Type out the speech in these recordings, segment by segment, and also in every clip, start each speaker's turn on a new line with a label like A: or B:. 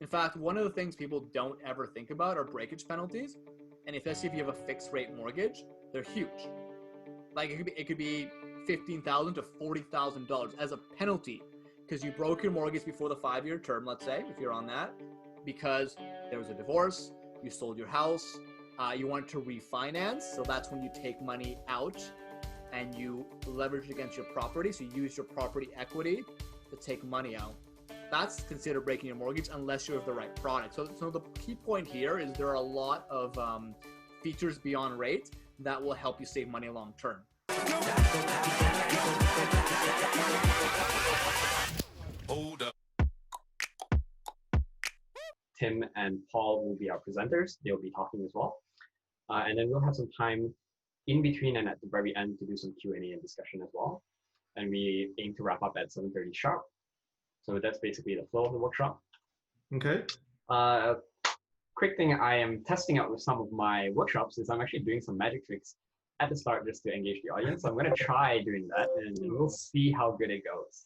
A: In fact, one of the things people don't ever think about are breakage penalties. And especially if you have a fixed rate mortgage, they're huge. Like it could be $15,000 to $40,000 as a penalty because you broke your mortgage before the 5-year term, let's say, if you're on that, because there was a divorce, you sold your house, you wanted to refinance. So that's when you take money out and you leverage it against your property. So you use your property equity to take money out. That's considered breaking your mortgage unless you have the right product. So the key point here is there are a lot of features beyond rate that will help you save money long term.
B: Hold up.
C: Tim and Paul will be our presenters. They'll be talking as well. And then we'll have some time in between and at the very end to do some Q&A and discussion as well. And we aim to wrap up at 7:30 sharp. So that's basically the flow of the workshop.
D: Okay.
C: Quick thing I am testing out with some of my workshops is I'm actually doing some magic tricks at the start just to engage the audience. So I'm going to try doing that and we'll see how good it goes.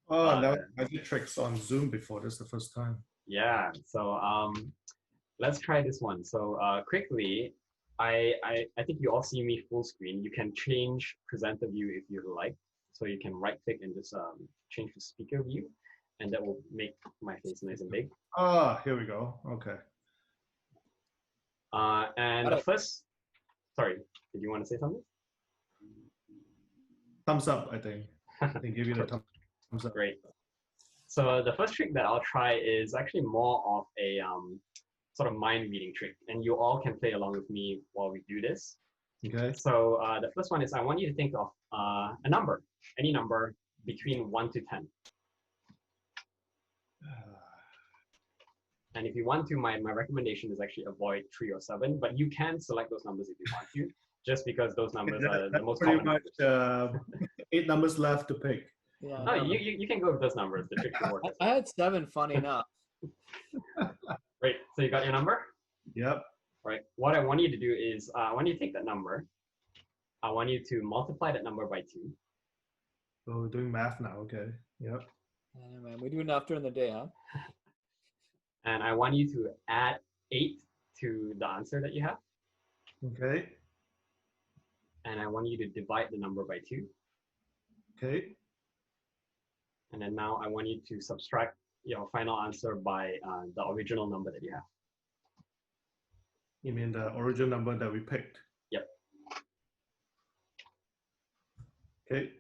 D: Oh, no, magic tricks on Zoom before. This is the first time.
C: Yeah. So let's try this one. So quickly, I think you all see me full screen. You can change presenter view if you like. So you can right click and just change to speaker view. And that will make my face nice and big.
D: Ah, here we go. Okay.
C: And the first, sorry, did you want to say something?
D: Thumbs up, I think. I think give you the thumbs up.
C: Great. So the first trick that I'll try is actually more of a sort of mind reading trick. And you all can play along with me while we do this.
D: Okay.
C: So the first one is I want you to think of a number, any number between 1 to 10. And if you want to, my recommendation is actually avoid 3 or 7, but you can select those numbers if you want to, just because those numbers are the most common.
D: Pretty much 8 numbers left to pick.
A: Yeah.
C: No, you can go with those numbers. The trick should work.
A: I had 7, funny enough.
C: Great. So you got your number?
D: Yep.
C: Right. What I want you to do is I want you to take that number. I want you to multiply that number by 2.
D: So we're doing math now. Okay. Yep.
A: Yeah, man, we do enough during the day, huh?
C: And I want you to add 8 to the answer that you have.
D: Okay.
C: And I want you to divide the number by 2.
D: Okay.
C: And then now I want you to subtract your final answer by the original number that you have.
D: You mean the original number that we picked?
C: Yep.
D: Okay.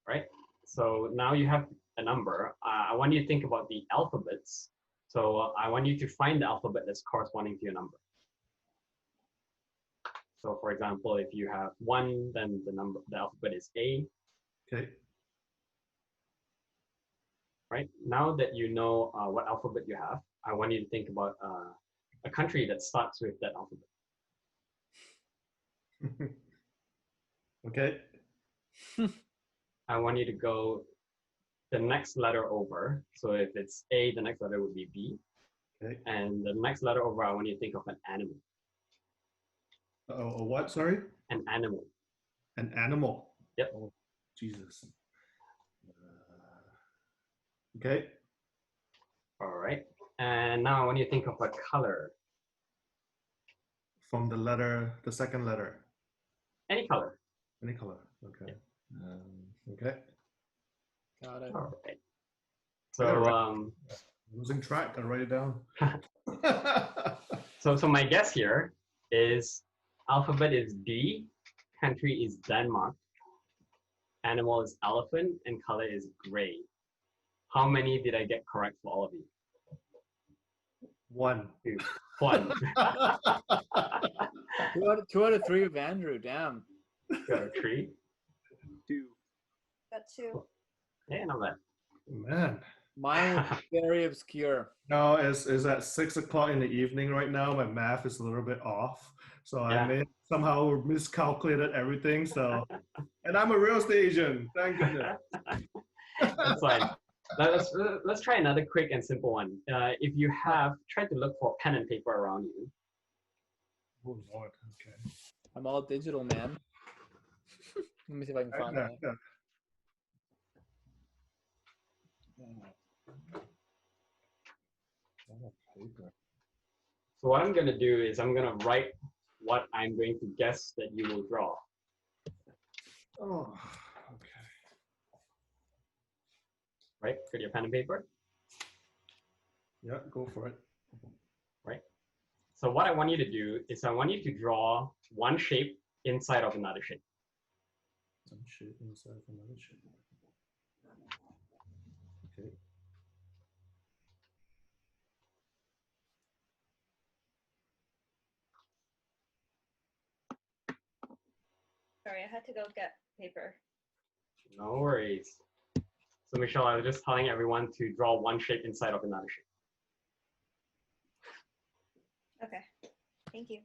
C: Right. So now you have a number. I want you to think about the alphabets. So I want you to find the alphabet that's corresponding to your number. So for example, if you have 1, then the alphabet is A.
D: Okay.
C: Right. Now that you know what alphabet you have, I want you to think about a country that starts with that alphabet.
D: Okay.
C: I want you to go the next letter over. So if it's A, the next letter would be B.
D: Okay.
C: And the next letter over, I want you to think of an animal.
D: A what? Sorry?
C: An animal.
D: An animal.
C: Yep.
D: Oh, Jesus. Okay.
C: All right. And now I want you to think of a color.
D: From the second letter.
C: Any color.
D: Any color. Okay.
C: Yep.
D: Okay.
A: Got it.
C: All right. So
D: Losing track. I'll write it down.
C: so my guess here is alphabet is D, country is Denmark, animal is elephant, and color is gray. How many did I get correct for all of you?
D: 1.
C: 2. 1.
A: 2 out of 3 of Andrew. Damn.
C: 2 out of 3.
A: 2.
E: Got 2.
C: Yeah, not bad.
D: Man.
A: Mine was very obscure.
D: No, it's at 6 o'clock in the evening right now. My math is a little bit off. So
C: Yeah.
D: I may somehow miscalculated everything. So, and I'm a real estate agent. Thank goodness.
C: That's fine. Let's try another quick and simple one. If you have, try to look for pen and paper around you.
D: Oh, Lord. Okay.
A: I'm all digital, man. Let me see if I can find that.
D: Yeah. Paper.
C: So what I'm going to do is I'm going to write what I'm going to guess that you will draw.
D: Oh, okay.
C: Right? Got your pen and paper?
D: Yeah, go for it.
C: Right? So what I want you to do is I want you to draw one shape inside of another shape.
D: Some shape inside of another shape. Okay.
E: Sorry, I had to go get paper.
C: No worries. So Michelle, I was just telling everyone to draw one shape inside of another shape.
E: Okay, thank you.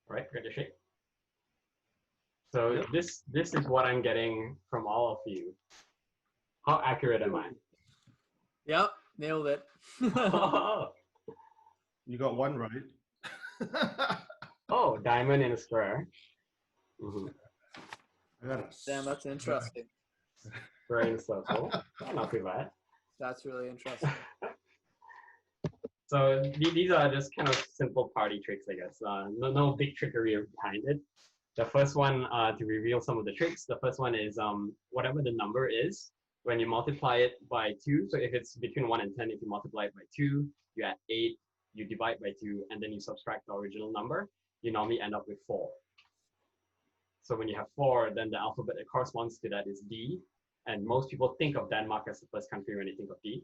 C: Right? Got your shape? So
D: Yep.
C: this is what I'm getting from all of you. How accurate am I?
A: Yep, nailed it.
D: You got one right.
C: Oh, diamond in a square. Mhm.
D: I got a
A: Damn, that's interesting.
C: Square in a circle. Oh, not too bad.
A: That's really interesting.
C: So these are just kind of simple party tricks, I guess. No big trickery behind it. The first one, to reveal some of the tricks, the first one is whatever the number is, when you multiply it by 2, so if it's between 1 and 10, if you multiply it by 2, you add 8, you divide by 2, and then you subtract the original number, you normally end up with 4. So when you have 4, then the alphabet that corresponds to that is D, and most people think of Denmark as the first country when they think of D.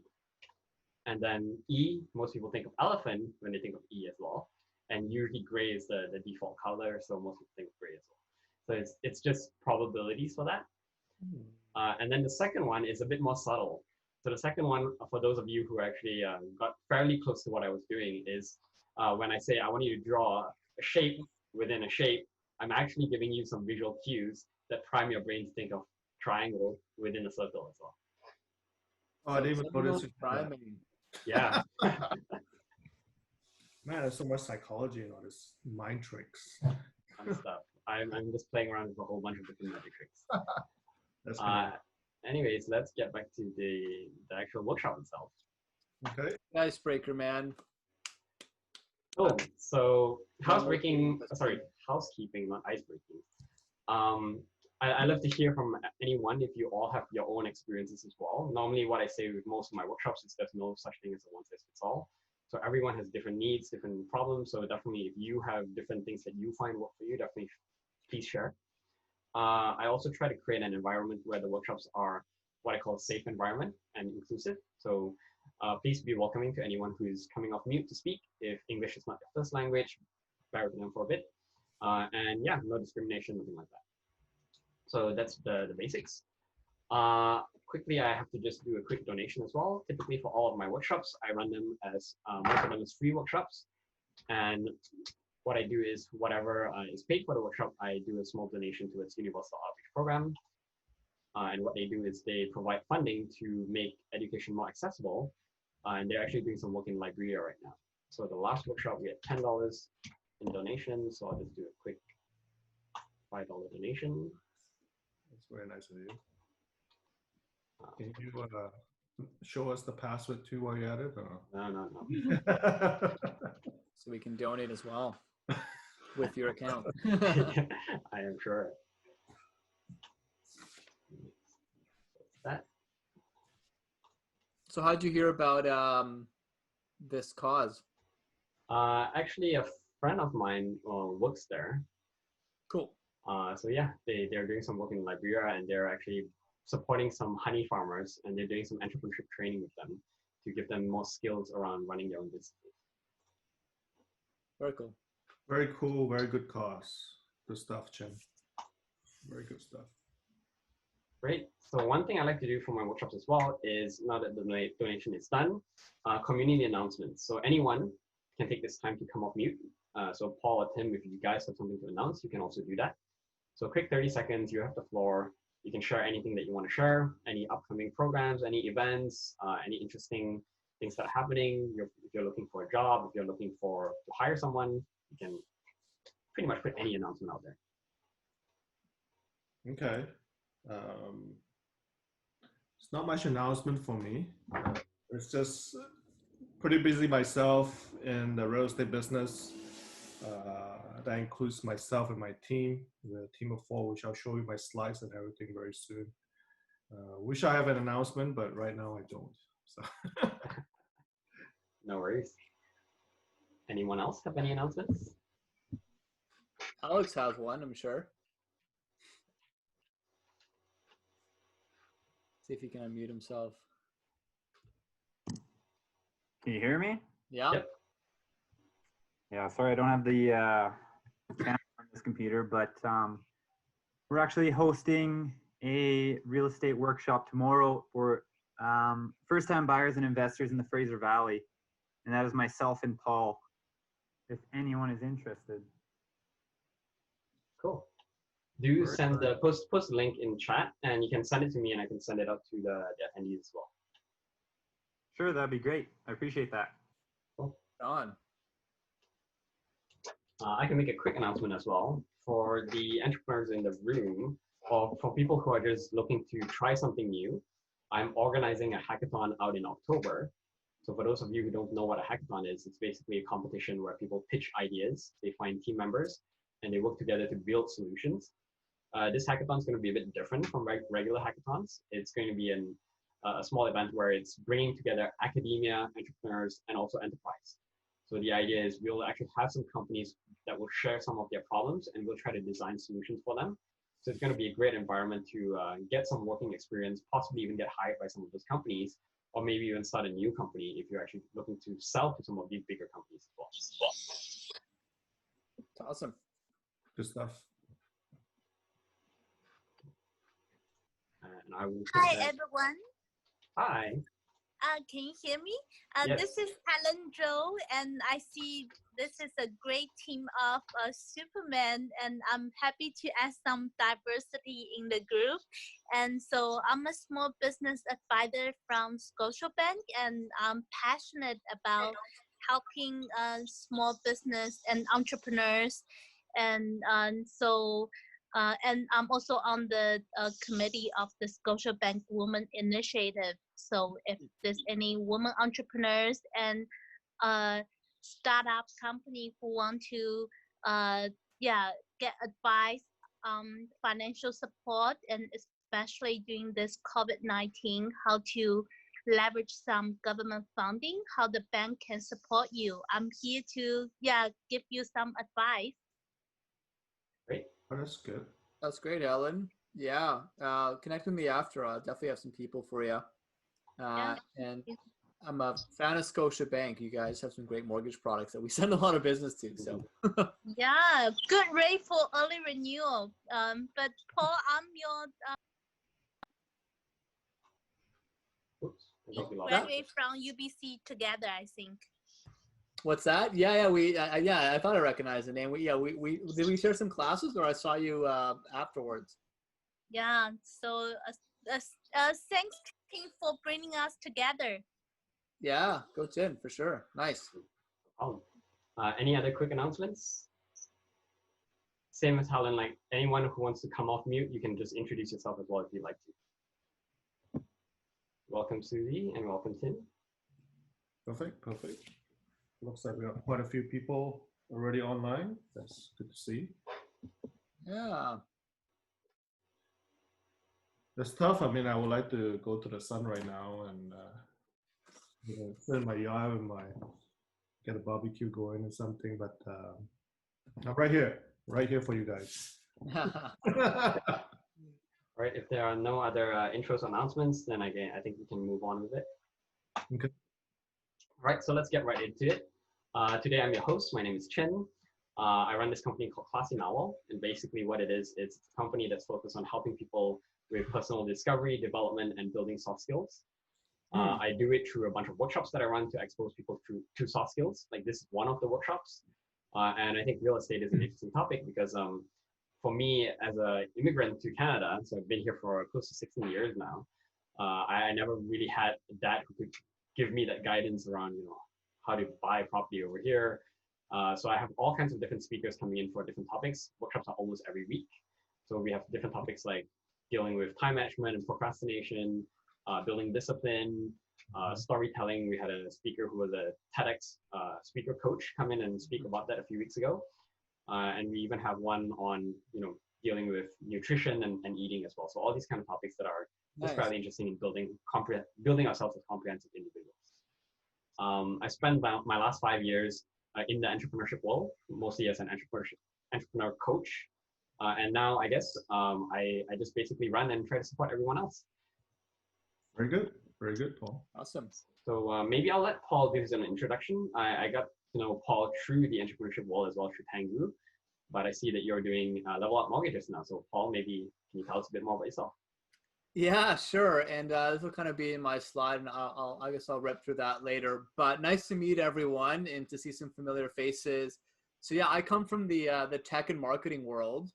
C: And then E, most people think of elephant when they think of E as well. And usually gray is the default color, so most people think of gray as well. So it's just probabilities for that. And then the second one is a bit more subtle. So the second one, for those of you who actually got fairly close to what I was doing, is when I say I want you to draw a shape within a shape, I'm actually giving you some visual cues that prime your brain to think of triangle within a circle as well.
D: Oh, I didn't even notice it.
A: Priming.
C: Yeah.
D: Man, there's so much psychology in all this mind tricks.
C: Fun stuff. I'm just playing around with a whole bunch of different magic tricks.
D: That's cool.
C: Anyways, let's get back to the actual workshop itself.
D: Okay.
A: Icebreaker, man.
C: Oh, so housekeeping, not icebreaking. I love to hear from anyone if you all have your own experiences as well. Normally what I say with most of my workshops is there's no such thing as a one-size-fits-all. So everyone has different needs, different problems. So definitely if you have different things that you find work for you, definitely please share. I also try to create an environment where the workshops are what I call a safe environment and inclusive. So please be welcoming to anyone who is coming off mute to speak. If English is not their first language, bear with them for a bit. And yeah, no discrimination, nothing like that. So that's the basics. Quickly, I have to just do a quick donation as well. Typically for all of my workshops, I run them as, most of them as free workshops. And what I do is whatever is paid for the workshop, I do a small donation to its Universal Outreach Program. And what they do is they provide funding to make education more accessible. And they're actually doing some work in Liberia right now. So the last workshop, we had $10 in donation. So I'll just do a quick $5 donation.
D: That's very nice of you. Can you show us the password too while you're at it? Or?
C: No.
A: So we can donate as well with your account.
C: I am sure. That.
A: So how'd you hear about this cause?
C: Actually, a friend of mine works there.
A: Cool.
C: So yeah, they're doing some work in Liberia, and they're actually supporting some honey farmers, and they're doing some entrepreneurship training with them to give them more skills around running their own business.
A: Very cool.
D: Very cool, very good cause. Good stuff, Chen. Very good stuff.
C: Great. So one thing I like to do for my workshops as well is, now that the donation is done, community announcements. So anyone can take this time to come off mute. So Paul or Tim, if you guys have something to announce, you can also do that. So quick 30 seconds, you have the floor. You can share anything that you want to share, any upcoming programs, any events, any interesting things that are happening. If you're looking for a job, if you're looking to hire someone, you can pretty much put any announcement out there.
D: Okay. It's not much announcement for me. It's just pretty busy myself in the real estate business. That includes myself and my team, the team of 4, which I'll show you my slides and everything very soon. Wish I have an announcement, but right now I don't. So
C: No worries. Anyone else have any announcements?
A: Alex has one, I'm sure. See if he can unmute himself.
F: Can you hear me?
A: Yeah.
C: Yep.
F: Yeah, sorry, I don't have the camera on this computer, but we're actually hosting a real estate workshop tomorrow for first-time buyers and investors in the Fraser Valley. And that is myself and Paul, if anyone is interested.
C: Cool. Do send the post the link in chat, and you can send it to me, and I can send it out to the attendees as well.
F: Sure, that'd be great. I appreciate that.
C: Cool.
A: On.
C: I can make a quick announcement as well for the entrepreneurs in the room, or for people who are just looking to try something new. I'm organizing a hackathon out in October. So for those of you who don't know what a hackathon is, it's basically a competition where people pitch ideas, they find team members, and they work together to build solutions. This hackathon is going to be a bit different from regular hackathons. It's going to be a small event where it's bringing together academia, entrepreneurs, and also enterprise. So the idea is we'll actually have some companies that will share some of their problems, and we'll try to design solutions for them. So it's going to be a great environment to get some working experience, possibly even get hired by some of those companies, or maybe even start a new company if you're actually looking to sell to some of these bigger companies as well.
A: It's awesome.
D: good stuff.
C: And I will
G: Hi, everyone.
C: Hi.
G: Can you hear me?
C: Yes.
G: This is Helen Zhou, and I see this is a great team of Superman, and I'm happy to add some diversity in the group. And so I'm a small business advisor from Scotiabank, and I'm passionate about helping small business and entrepreneurs. And and I'm also on the committee of the Scotiabank Women Initiative. So if there's any women entrepreneurs and startup company who want to get advice, financial support, and especially during this COVID-19, how to leverage some government funding, how the bank can support you. I'm here to give you some advice.
C: Great.
D: Oh, that's good.
A: That's great, Ellen. Yeah. Connect with me after. I'll definitely have some people for you. And I'm a fan of Scotiabank. You guys have some great mortgage products that we send a lot of business to. So
G: Yeah, good rate for early renewal. But Paul, I'm your
C: Oops, I think we lost
G: graduate from UBC together, I think.
A: what's that? Yeah, we I thought I recognized the name. We did we share some classes, or I saw you afterwards?
G: Yeah. So thanks team for bringing us together.
A: Yeah, go Chin for sure. Nice.
C: Oh, any other quick announcements? Same as Helen, like anyone who wants to come off mute, you can just introduce yourself as well if you'd like to. Welcome, Susie, and welcome, Tim.
D: Perfect. Looks like we have quite a few people already online. That's good to see.
A: Yeah.
D: It's tough. I mean, I would like to go to the sun right now and sit in my yard and get a barbecue going or something. But I'm right here for you guys.
C: Right, if there are no other intros announcements, then again, I think we can move on with it.
D: Okay.
C: Right, so let's get right into it. Today I'm your host. My name is Chen. I run this company called Classy Novel, and basically what it is, it's a company that's focused on helping people with personal discovery, development, and building soft skills. I do it through a bunch of workshops that I run to expose people to soft skills. Like this is one of the workshops. And I think real estate is an interesting topic because for me as an immigrant to Canada, so I've been here for close to 16 years now, I never really had a dad who could give me that guidance around, how to buy property over here. So I have all kinds of different speakers coming in for different topics. Workshops are almost every week. So we have different topics like dealing with time management and procrastination, building discipline, storytelling. We had a speaker who was a TEDx speaker coach come in and speak about that a few weeks ago. And we even have one on, dealing with nutrition and eating as well. So all these kind of topics that are just fairly interesting in building ourselves as comprehensive individuals. I spent my last 5 years in the entrepreneurship world, mostly as an entrepreneur coach. And now I guess I just basically run and try to support everyone else.
D: Very good. Very good, Paul.
A: Awesome.
C: So maybe I'll let Paul give his own introduction. I got to know Paul through the entrepreneurship world as well through Tangu, but I see that you're doing Level Up Mortgages now. So Paul, maybe can you tell us a bit more about yourself?
A: Yeah, sure. And this will kind of be in my slide, and I guess I'll rip through that later. But nice to meet everyone and to see some familiar faces. So yeah, I come from the tech and marketing world,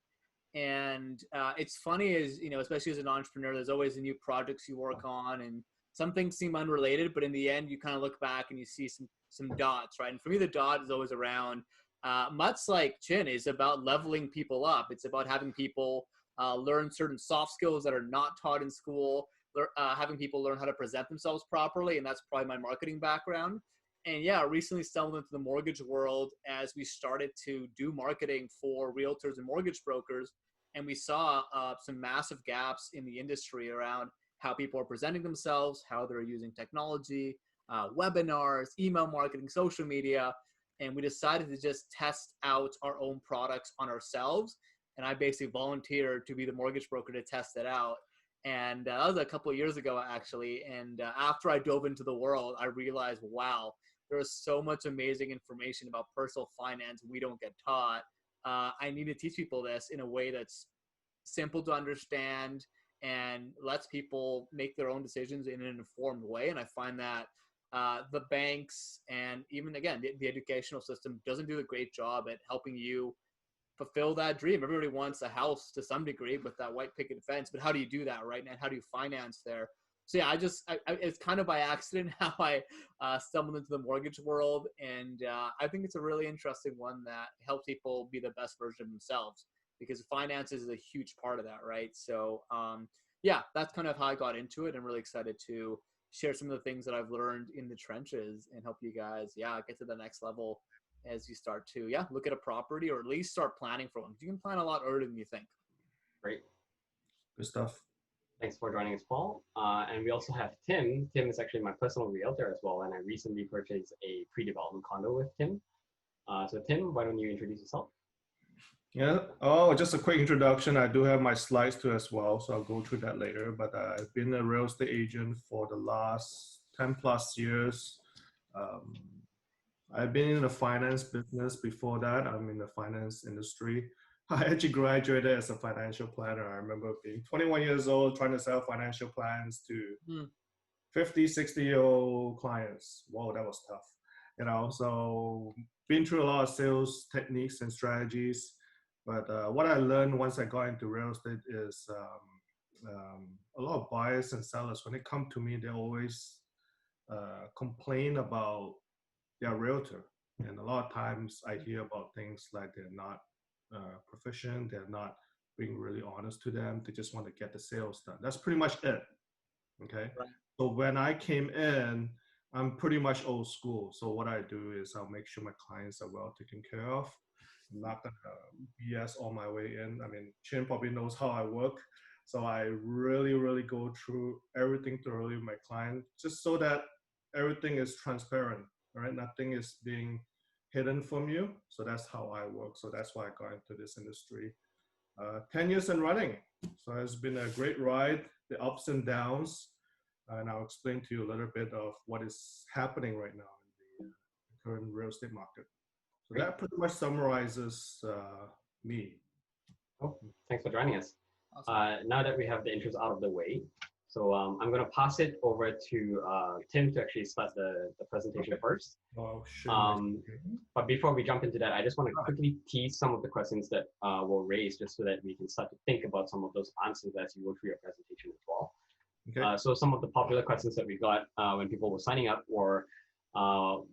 A: and it's funny as especially as an entrepreneur, there's always new projects you work on, and some things seem unrelated, but in the end, you kind of look back and you see some dots, right? And for me, the dot is always around. Much like Chin is about leveling people up. It's about having people learn certain soft skills that are not taught in school, having people learn how to present themselves properly, and that's probably my marketing background. And yeah, recently stumbled into the mortgage world as we started to do marketing for realtors and mortgage brokers, and we saw some massive gaps in the industry around how people are presenting themselves, how they're using technology, webinars, email marketing, social media, and we decided to just test out our own products on ourselves. And I basically volunteered to be the mortgage broker to test it out. And that was a couple of years ago, actually. And after I dove into the world, I realized, wow, there is so much amazing information about personal finance we don't get taught. I need to teach people this in a way that's simple to understand and lets people make their own decisions in an informed way. And I find that the banks and even, again, the educational system doesn't do a great job at helping you fulfill that dream. Everybody wants a house to some degree with that white picket fence, but how do you do that, right? And how do you finance there? So yeah, it's kind of by accident how I stumbled into the mortgage world, and I think it's a really interesting one that helps people be the best version of themselves, because finances is a huge part of that, right? So yeah, that's kind of how I got into it. I'm really excited to share some of the things that I've learned in the trenches and help you guys, get to the next level as you start to, look at a property, or at least start planning for one. You can plan a lot earlier than you think.
C: Great.
D: Good stuff.
C: Thanks for joining us, Paul. And we also have Tim. Tim is actually my personal realtor as well, and I recently purchased a pre-development condo with Tim. So Tim, why don't you introduce yourself?
D: Yeah. Oh, just a quick introduction. I do have my slides too as well, so I'll go through that later. But I've been a real estate agent for the last 10 plus years. I've been in the finance business before that. I'm in the finance industry. I actually graduated as a financial planner. I remember being 21 years old, trying to sell financial plans to 50, 60-year-old clients. Whoa, that was tough. So been through a lot of sales techniques and strategies. But what I learned once I got into real estate is a lot of buyers and sellers, when they come to me, they always complain about their realtor. And a lot of times I hear about things like they're not proficient, they're not being really honest to them, they just want to get the sales done. That's pretty much it. Okay. Right. So when I came in, I'm pretty much old school. So what I do is I'll make sure my clients are well taken care of. I'm not gonna BS all my way in. I mean, Chin probably knows how I work. So I really, really go through everything thoroughly with my client, just so that everything is transparent, right? Nothing is being hidden from you. So that's how I work. So that's why I got into this industry. 10 years and running. So it's been a great ride, the ups and downs. And I'll explain to you a little bit of what is happening right now in the current real estate market. So that pretty much summarizes me.
C: Oh, thanks for joining us.
A: Awesome.
C: Now that we have the intros out of the way, so I'm going to pass it over to Tim to actually start the presentation first.
D: Oh, sure.
C: But before we jump into that, I just want to quickly tease some of the questions that were raised, just so that we can start to think about some of those answers as you go through your presentation as well. Okay. So some of the popular questions that we got when people were signing up were,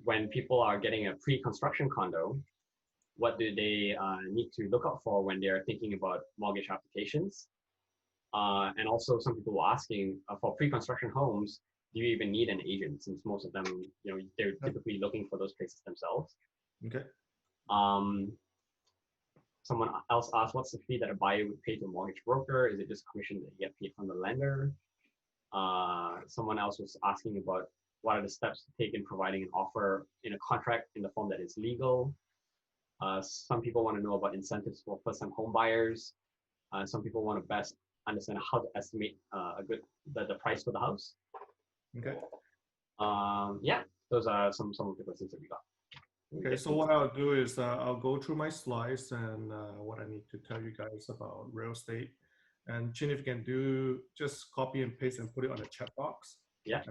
C: when people are getting a pre-construction condo, what do they need to look out for when they're thinking about mortgage applications? And also some people were asking for pre-construction homes, do you even need an agent, since most of them, they're typically looking for those places themselves.
D: Okay.
C: Someone else asked, what's the fee that a buyer would pay to a mortgage broker? Is it just commission that you get paid from the lender? Someone else was asking about what are the steps to take in providing an offer in a contract in the form that is legal. Some people want to know about incentives for first-time home buyers. Some people want to best understand how to estimate the price for the house.
D: Okay.
C: Yeah, those are some of the questions that we got.
D: Okay, so what I'll do is I'll go through my slides and what I need to tell you guys about real estate. And Chin, if you can do, just copy and paste and put it on the chat box.
C: Yeah.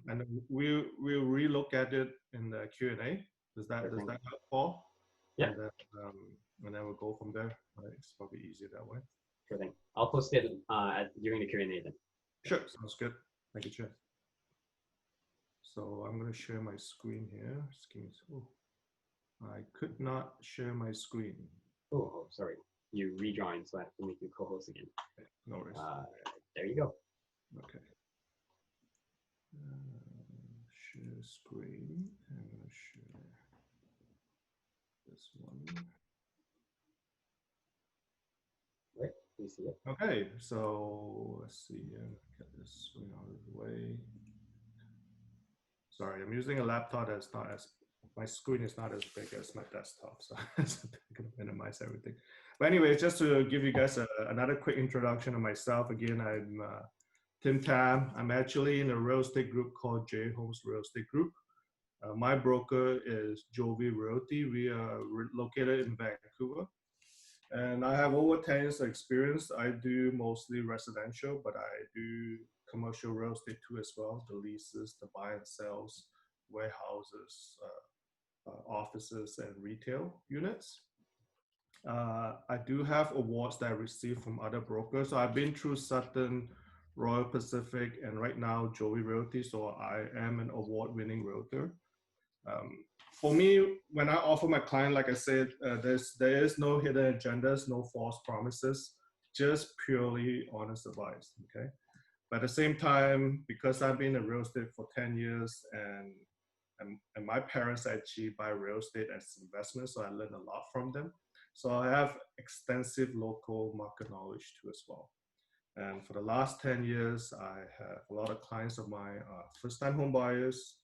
D: And then we'll relook at it in the Q&A. Does that help, Paul?
C: Yeah.
D: And then we'll go from there. Right? It's probably easier that way.
C: Sure thing. I'll post it during the Q&A then.
D: Sure, sounds good. Thank you, Chin. So I'm going to share my screen here. I could not share my screen.
C: Oh, sorry. You rejoined, so I have to make you co-host again.
D: Okay, no worries.
C: There you go.
D: Okay. Share screen. I'm going to share this one.
C: Right, you see it?
D: Okay, so let's see here. Get this screen out of the way. Sorry, I'm using a laptop that's not as, my screen is not as big as my desktop, so I'm going to minimize everything. But anyway, just to give you guys another quick introduction of myself. Again, I'm Tim Tham. I'm actually in a real estate group called J Homes Real Estate Group. My broker is Jovi Realty. We are located in Vancouver. And I have over 10 years of experience. I do mostly residential, but I do commercial real estate too as well. The leases, the buy and sells, warehouses, offices, and retail units. I do have awards that I received from other brokers. So I've been through Sutton, Royal Pacific, and right now Joey Realty. So I am an award-winning realtor. For me, when I offer my client, like I said, there is no hidden agendas, no false promises, just purely honest advice. Okay. But at the same time, because I've been in real estate for 10 years and my parents actually buy real estate as investment, so I learned a lot from them. So I have extensive local market knowledge too as well. And for the last 10 years, I have a lot of clients of mine, first-time home buyers.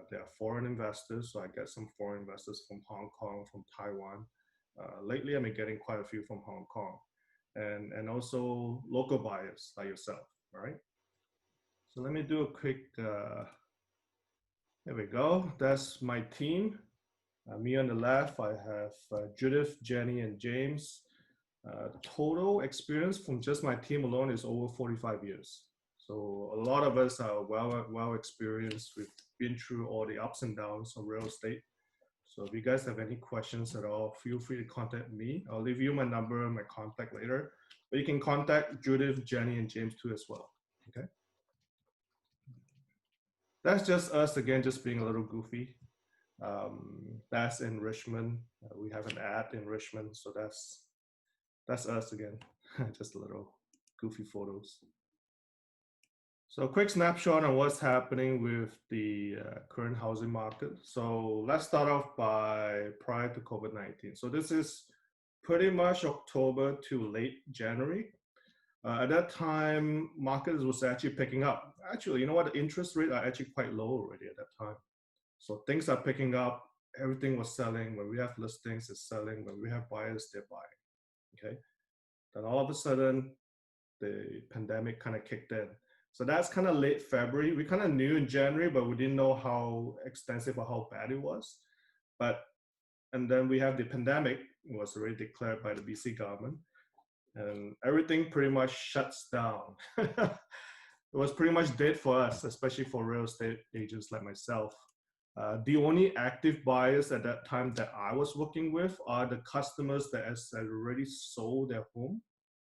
D: They are foreign investors, so I get some foreign investors from Hong Kong, from Taiwan. Lately, I've been getting quite a few from Hong Kong, and also local buyers like yourself, all right? So let me do a quick, there we go. That's my team. Me on the left, I have Judith, Jenny, and James. Total experience from just my team alone is over 45 years. So a lot of us are well experienced. We've been through all the ups and downs of real estate. So if you guys have any questions at all, feel free to contact me. I'll leave you my number and my contact later. But you can contact Judith, Jenny, and James too as well. Okay. That's just us again, just being a little goofy. That's in Richmond. We have an ad in Richmond, so that's us again. Just a little goofy photos. So a quick snapshot on what's happening with the current housing market. So let's start off by prior to COVID-19. So this is pretty much October to late January. At that time, market was actually picking up. Actually, you know what? The interest rates are actually quite low already at that time. So things are picking up. Everything was selling. When we have listings, it's selling. When we have buyers, they're buying. Okay. Then all of a sudden, the pandemic kind of kicked in. So that's kind of late February. We kind of knew in January, but we didn't know how extensive or how bad it was. And then we have the pandemic. It was already declared by the BC government. And everything pretty much shuts down. It was pretty much dead for us, especially for real estate agents like myself. The only active buyers at that time that I was working with are the customers that had already sold their home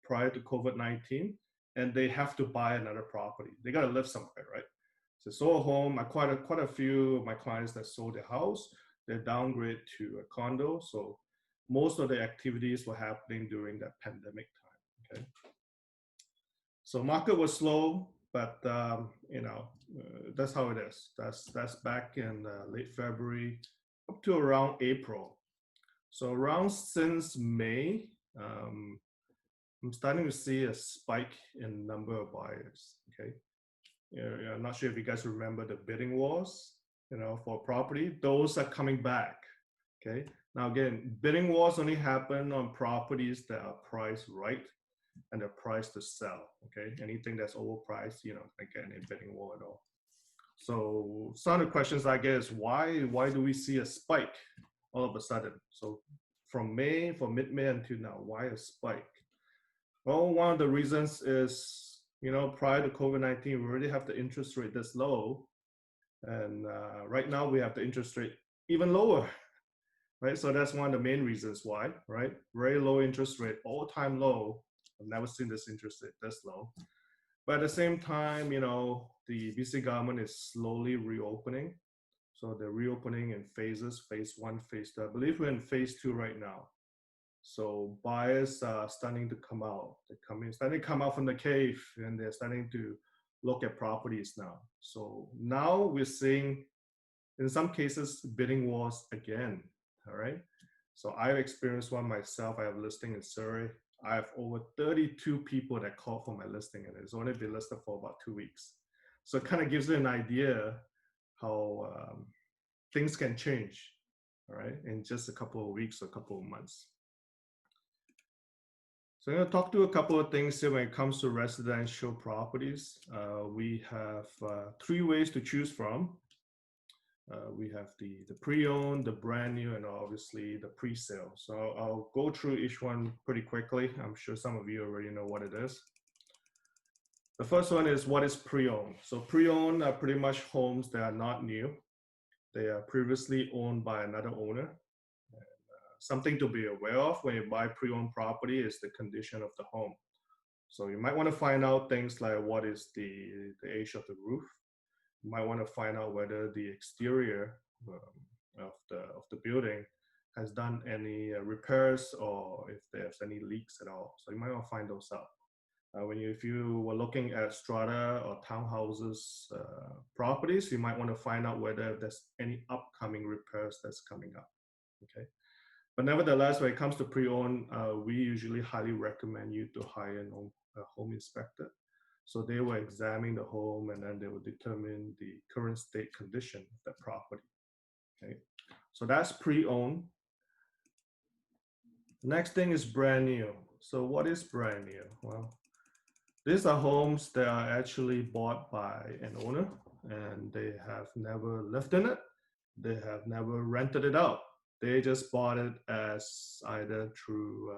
D: prior to COVID-19, and they have to buy another property. They got to live somewhere, right? So sold a home. Quite a few of my clients that sold their house, they downgrade to a condo. So most of the activities were happening during that pandemic time. Okay. So market was slow, but that's how it is. That's back in late February up to around April. So around since May, I'm starting to see a spike in number of buyers. Okay, I'm not sure if you guys remember the bidding wars, for property. Those are coming back. Okay, now again, bidding wars only happen on properties that are priced right and they're priced to sell. Okay, anything that's overpriced, again, a bidding war at all. So some of the questions I get is why do we see a spike all of a sudden? So from mid-May until now, why a spike? Well, one of the reasons is, prior to COVID-19, we already have the interest rate this low. And right now we have the interest rate even lower, right? So that's one of the main reasons why, right? Very low interest rate, all-time low. I've never seen this interest rate this low. But at the same time, the BC government is slowly reopening. So they're reopening in phases, phase 1, phase 2. I believe we're in phase 2 right now. So buyers are starting to come out. Starting to come out from the cave, and they're starting to look at properties now. So now we're seeing, in some cases, bidding wars again. All right. So I've experienced one myself. I have a listing in Surrey. I have over 32 people that called for my listing, and it's only been listed for about 2 weeks. So it kind of gives you an idea how things can change, all right, in just a couple of weeks or a couple of months. So I'm going to talk to a couple of things here when it comes to residential properties. We have 3 ways to choose from. We have the pre-owned, the brand new, and obviously the pre-sale. So I'll go through each one pretty quickly. I'm sure some of you already know what it is. The first one is, what is pre-owned? So pre-owned are pretty much homes that are not new. They are previously owned by another owner. Something to be aware of when you buy pre-owned property is the condition of the home. So you might want to find out things like what is the age of the roof. You might want to find out whether the exterior of the building has done any repairs or if there's any leaks at all. So you might want to find those out. If you were looking at strata or townhouses properties, you might want to find out whether there's any upcoming repairs that's coming up. Okay. But nevertheless, when it comes to pre-owned, we usually highly recommend you to hire a home inspector. So they will examine the home and then they will determine the current state condition of the property. Okay, so that's pre-owned. Next thing is brand new. So what is brand new? Well, these are homes that are actually bought by an owner and they have never lived in it. They have never rented it out. They just bought it as either through,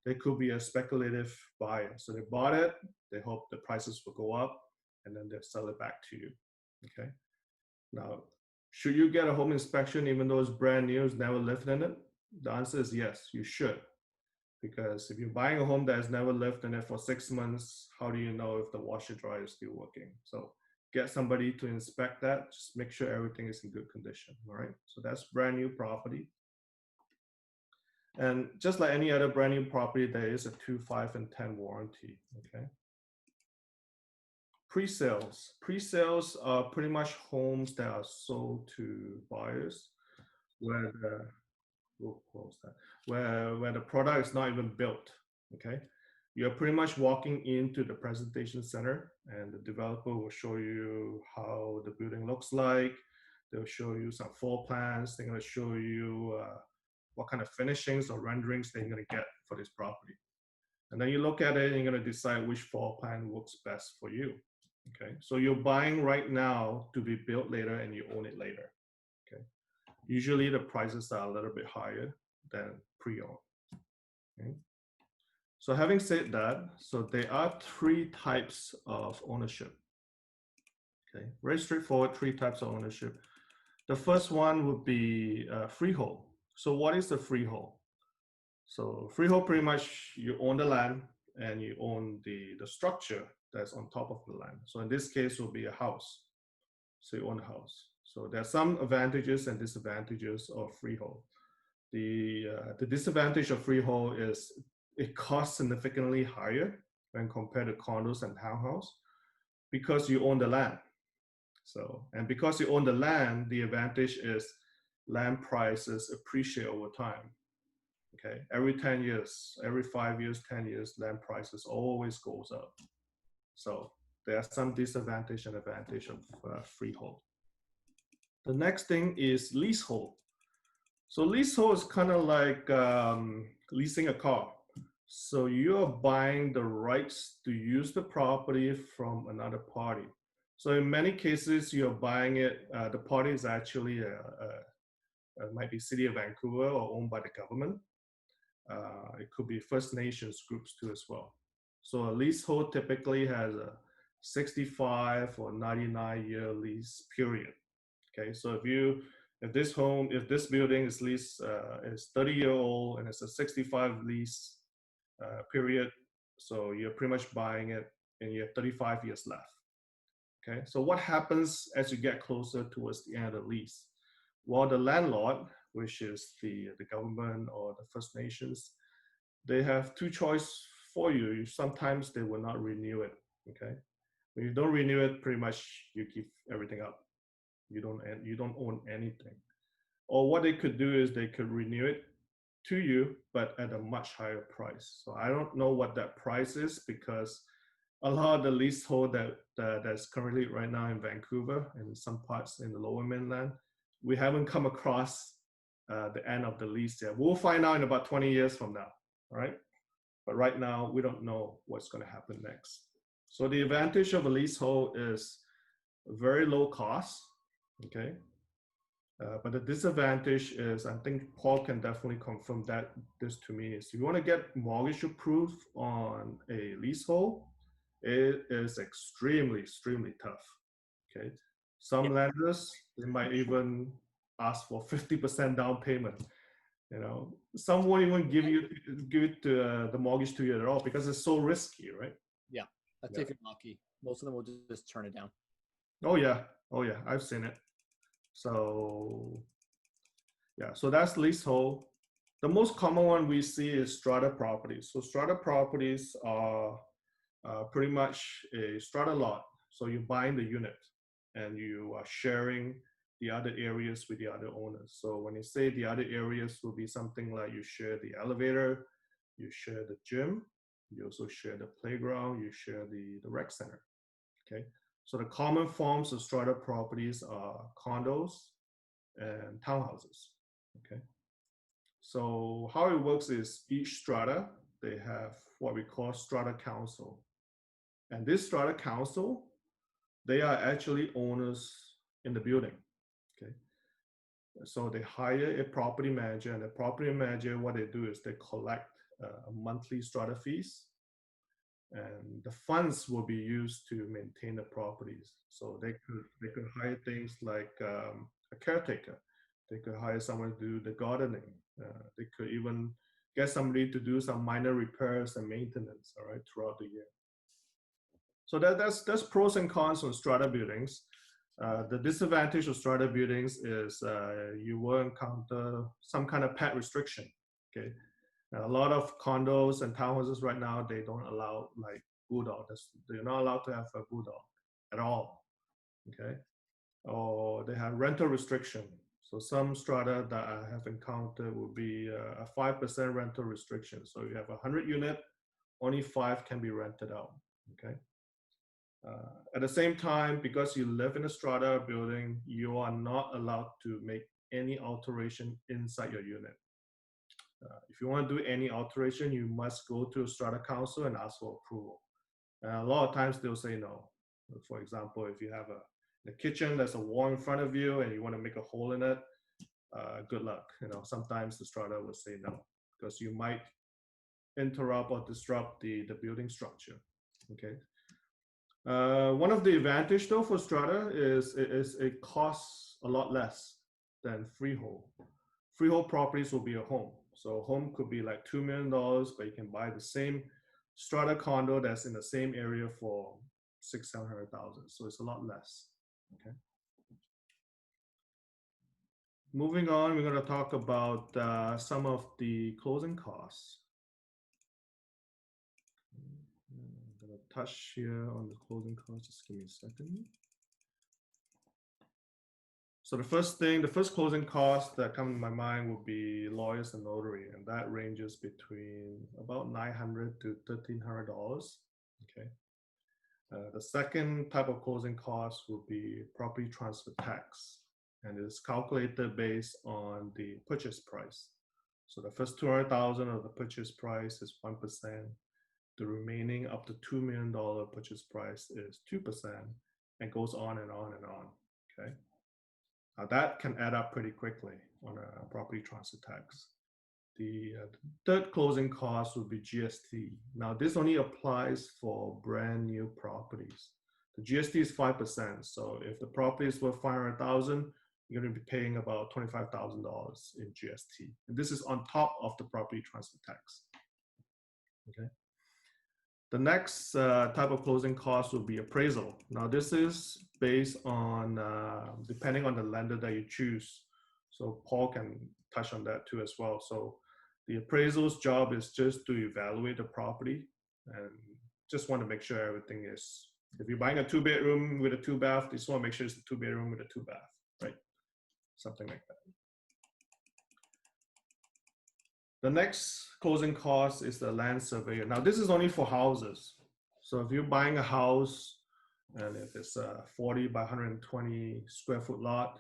D: they could be a speculative buyer. So they bought it, they hope the prices will go up, and then they'll sell it back to you, okay? Now, should you get a home inspection even though it's brand new, it's never lived in it? The answer is yes, you should. Because if you're buying a home that has never lived in it for 6 months, how do you know if the washer dryer is still working? So get somebody to inspect that. Just make sure everything is in good condition. All right. So that's brand new property. And just like any other brand new property, there is a 2, 5, and 10 warranty. Okay. Pre-sales. Pre-sales are pretty much homes that are sold to buyers where the product is not even built. Okay. You're pretty much walking into the presentation center and the developer will show you how the building looks like. They'll show you some floor plans. They're going to show you what kind of finishings or renderings they're going to get for this property. And then you look at it and you're going to decide which floor plan works best for you. Okay, so you're buying right now to be built later and you own it later. Okay, usually the prices are a little bit higher than pre-owned. Okay. So having said that, so there are 3 types of ownership. Okay, very straightforward, 3 types of ownership. The first one would be freehold. So what is the freehold? So freehold, pretty much you own the land and you own the structure that's on top of the land. So in this case, it will be a house. So you own a house. So there are some advantages and disadvantages of freehold. The disadvantage of freehold is it costs significantly higher when compared to condos and townhouse because you own the land. So, and because you own the land, the advantage is land prices appreciate over time. Okay, every 10 years, every 5 years, 10 years, land prices always goes up. So there are some disadvantage and advantage of freehold. The next thing is leasehold. So leasehold is kind of like leasing a car. So you're buying the rights to use the property from another party. So in many cases, you're buying it, the party is actually might be City of Vancouver or owned by the government. It could be First Nations groups too as well. So a leasehold typically has a 65 or 99-year lease period. Okay, so if this building is leased is 30-year-old and it's a 65 lease period, so you're pretty much buying it and you have 35 years left. Okay, so what happens as you get closer towards the end of the lease? Well, the landlord, which is the government or the First Nations, they have two choices for you. Sometimes they will not renew it. Okay, when you don't renew it, pretty much you give everything up. You don't own anything. Or what they could do is they could renew it to you, but at a much higher price. So I don't know what that price is because a lot of the leasehold that's currently right now in Vancouver and some parts in the Lower Mainland, we haven't come across the end of the lease yet. We'll find out in about 20 years from now, all right? But right now, we don't know what's going to happen next. So the advantage of a leasehold is very low cost, okay? But the disadvantage is, I think Paul can definitely confirm this to me, is if you want to get mortgage approved on a leasehold, it is extremely, extremely tough, okay? Some lenders, they might even ask for 50% down payment. You know, some won't even give it the mortgage to you at all because it's so risky, right?
A: Yeah, that's if you're lucky. Most of them will just turn it down.
D: Oh yeah, I've seen it. So yeah, so that's leasehold. The most common one we see is strata properties. So strata properties are pretty much a strata lot. So you're buying the unit and you are sharing the other areas with the other owners. So when you say the other areas will be something like you share the elevator, you share the gym, you also share the playground, you share the rec center, okay? So the common forms of strata properties are condos and townhouses, okay? So how it works is each strata, they have what we call strata council. And this strata council, they are actually owners in the building, okay? So they hire a property manager, and the property manager, what they do is they collect a monthly strata fees, and the funds will be used to maintain the properties. So they could hire things like a caretaker. They could hire someone to do the gardening. They could even get somebody to do some minor repairs and maintenance, all right, throughout the year. So that's pros and cons on strata buildings. The disadvantage of strata buildings is you will encounter some kind of pet restriction, okay? A lot of condos and townhouses right now, they don't allow like bulldogs. They're not allowed to have a bulldog at all, okay? Or they have rental restriction. So some strata that I have encountered would be a 5% rental restriction. So you have 100 unit, only 5 can be rented out, okay? At the same time, because you live in a strata building, you are not allowed to make any alteration inside your unit. If you want to do any alteration, you must go to a strata council and ask for approval. And a lot of times they'll say no. For example, if you have the kitchen, there's a wall in front of you and you want to make a hole in it, good luck. You know, sometimes the strata will say no because you might interrupt or disrupt the building structure. Okay. One of the advantage though for strata is it costs a lot less than freehold. Freehold properties will be a home. So a home could be like $2 million, but you can buy the same strata condo that's in the same area for $600,000-$700,000. So it's a lot less. Okay. Moving on, we're going to talk about some of the closing costs. touch here on the closing costs. Just give me a second. So the first closing cost that comes to my mind would be lawyers and notary, and that ranges between about $900 to $1,300. Okay. The second type of closing cost will be property transfer tax, and it's calculated based on the purchase price. So the first 200,000 of the purchase price is 1%. The remaining up to $2 million purchase price is 2%, and goes on and on and on. Okay. Now that can add up pretty quickly on a property transfer tax. The third closing cost would be GST. Now this only applies for brand new properties. The GST is 5%. So if the property is worth 500,000, you're going to be paying about $25,000 in GST. And this is on top of the property transfer tax. Okay. The next type of closing cost will be appraisal. Now this is based on, depending on the lender that you choose. So Paul can touch on that too as well. So the appraisal's job is just to evaluate the property and just want to make sure everything is, if you're buying a 2-bedroom with a 2-bath, you just want to make sure it's a 2-bedroom with a 2-bath, right? Something like that. The next closing cost is the land surveyor. Now this is only for houses. So if you're buying a house and if it's a 40 by 120 square foot lot,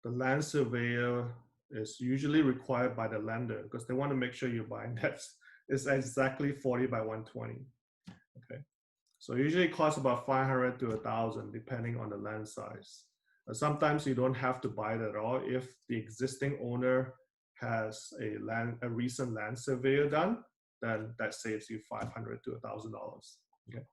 D: the land surveyor is usually required by the lender because they want to make sure you're buying that is exactly 40 by 120. Okay. So usually it costs about 500 to 1,000 depending on the land size. Sometimes you don't have to buy it at all if the existing owner has a recent land surveyor done, then that saves you $500 to $1,000. Okay.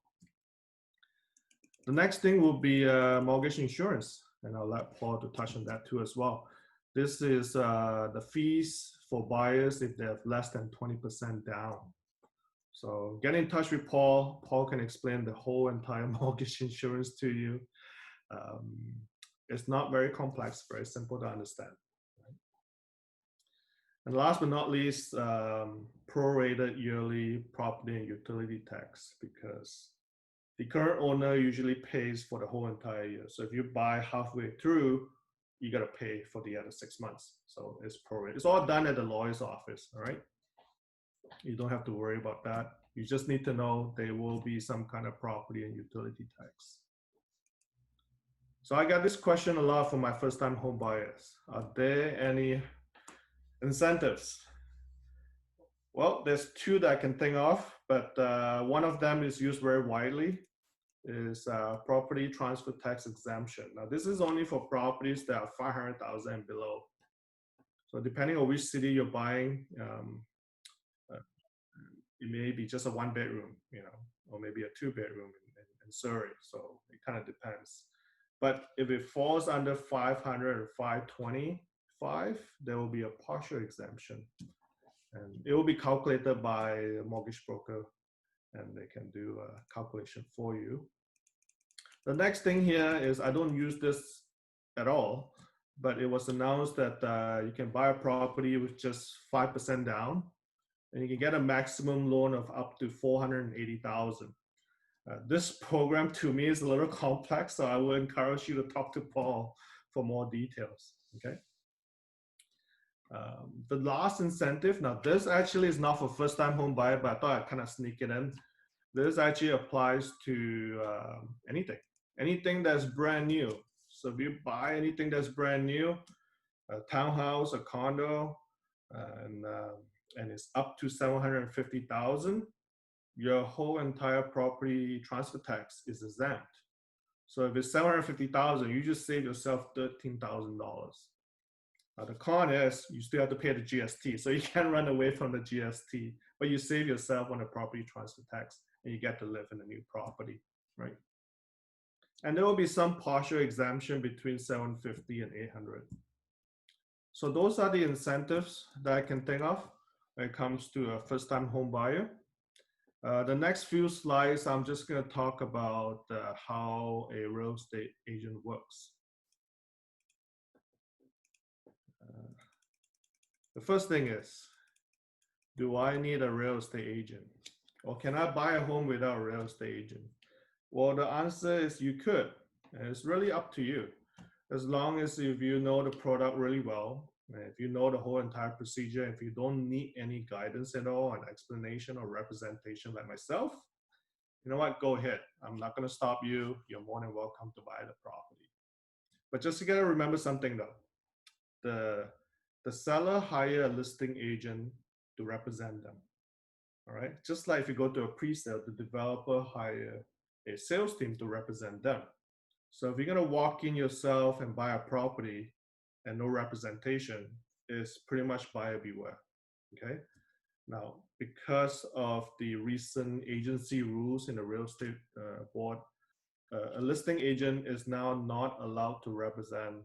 D: The next thing will be mortgage insurance, and I'll let Paul to touch on that too as well. This is the fees for buyers if they have less than 20% down. So get in touch with Paul. Paul can explain the whole entire mortgage insurance to you. It's not very complex, very simple to understand. And last but not least, prorated yearly property and utility tax, because the current owner usually pays for the whole entire year. So if you buy halfway through, you got to pay for the other 6 months. So it's prorated. It's all done at the lawyer's office, all right? You don't have to worry about that. You just need to know there will be some kind of property and utility tax. So I got this question a lot from my first-time home buyers. Are there any incentives? Well, there's two that I can think of, but one of them is used very widely, is property transfer tax exemption. Now, this is only for properties that are 500,000 and below. So depending on which city you're buying, it may be just a 1-bedroom, or maybe a 2-bedroom in Surrey. So it kind of depends. But if it falls under 500 or 525, there will be a partial exemption. And it will be calculated by a mortgage broker, and they can do a calculation for you. The next thing here is, I don't use this at all, but it was announced that you can buy a property with just 5% down, and you can get a maximum loan of up to $480,000. This program to me is a little complex, so I will encourage you to talk to Paul for more details, okay? The last incentive, now this actually is not for first-time home buyer, but I thought I'd kind of sneak it in. This actually applies to anything that's brand new. So if you buy anything that's brand new, a townhouse, a condo, and it's up to $750,000, your whole entire property transfer tax is exempt. So if it's $750,000, you just save yourself $13,000. Now the con is you still have to pay the GST, so you can't run away from the GST, but you save yourself on the property transfer tax, and you get to live in a new property, right? And there will be some partial exemption between 750 and 800. So those are the incentives that I can think of when it comes to a first-time home buyer. The next few slides, I'm just going to talk about how a real estate agent works. The first thing is, do I need a real estate agent? Or can I buy a home without a real estate agent? Well, the answer is you could. And it's really up to you. As long as if you know the product really well, and if you know the whole entire procedure, if you don't need any guidance at all, an explanation or representation like myself, you know what, go ahead. I'm not going to stop you. You're more than welcome to buy the property. But just you got to remember something though. The seller hire a listing agent to represent them. All right. Just like if you go to a pre-sale, the developer hire a sales team to represent them. So if you're gonna walk in yourself and buy a property and no representation, it's pretty much buyer beware. Okay. Now, because of the recent agency rules in the real estate board, a listing agent is now not allowed to represent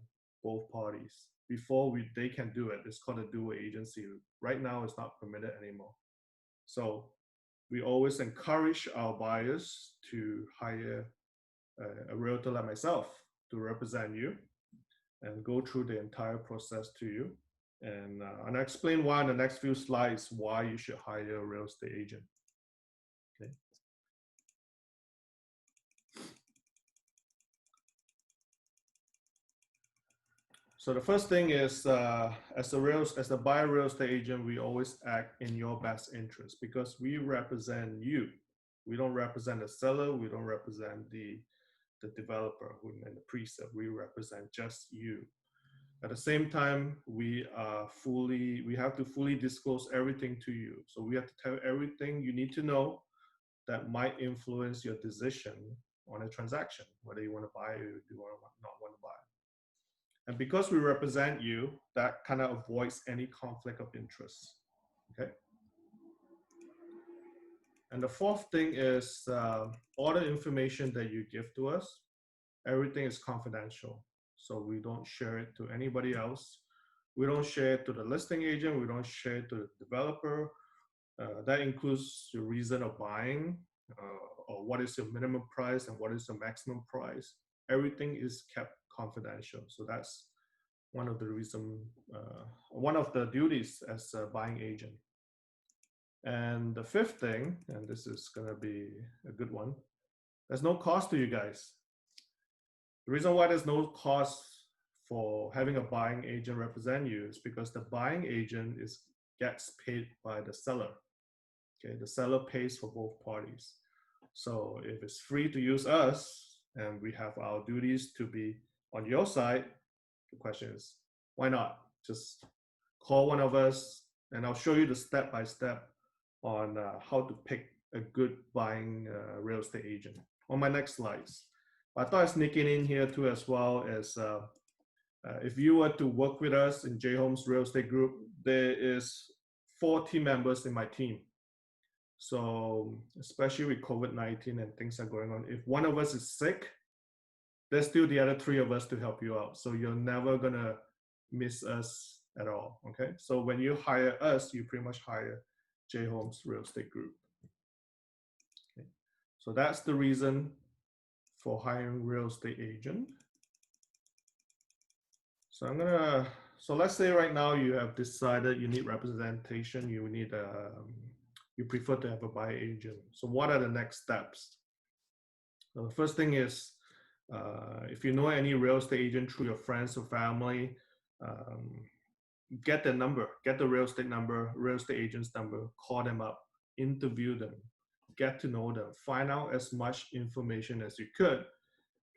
D: both parties. Before they can do it, it's called a dual agency. Right now, it's not permitted anymore. So we always encourage our buyers to hire a realtor like myself to represent you and go through the entire process to you. And I'll explain why in the next few slides why you should hire a real estate agent. Okay. So the first thing is, as a buyer real estate agent, we always act in your best interest because we represent you. We don't represent the seller. We don't represent the developer who in the pre-sale. We represent just you. At the same time, we have to fully disclose everything to you. So we have to tell everything you need to know that might influence your decision on a transaction, whether you want to buy or you not want to buy. And because we represent you, that kind of avoids any conflict of interest. Okay. And the fourth thing is all the information that you give to us, everything is confidential. So we don't share it to anybody else. We don't share it to the listing agent. We don't share it to the developer. That includes the reason of buying, or what is your minimum price and what is the maximum price. Everything is kept confidential. So that's one of the duties as a buying agent. And the fifth thing, and this is going to be a good one, there's no cost to you guys. The reason why there's no cost for having a buying agent represent you is because the buying agent gets paid by the seller. Okay, the seller pays for both parties. So if it's free to use us and we have our duties to be on your side, the question is, why not? Just call one of us and I'll show you the step-by-step on how to pick a good buying real estate agent on my next slides. I thought I'd sneak in here too as well as if you were to work with us in J Homes Real Estate Group, there is 4 team members in my team. So especially with COVID-19 and things are going on, if one of us is sick, there's still the other 3 of us to help you out. So you're never gonna miss us at all, okay? So when you hire us, you pretty much hire J Homes Real Estate Group. Okay. So that's the reason for hiring real estate agent. So so let's say right now you have decided you need representation, you prefer to have a buyer agent. So what are the next steps? So the first thing is, if you know any real estate agent through your friends or family, get the number, get the real estate agent's number, call them up, interview them, get to know them, find out as much information as you could,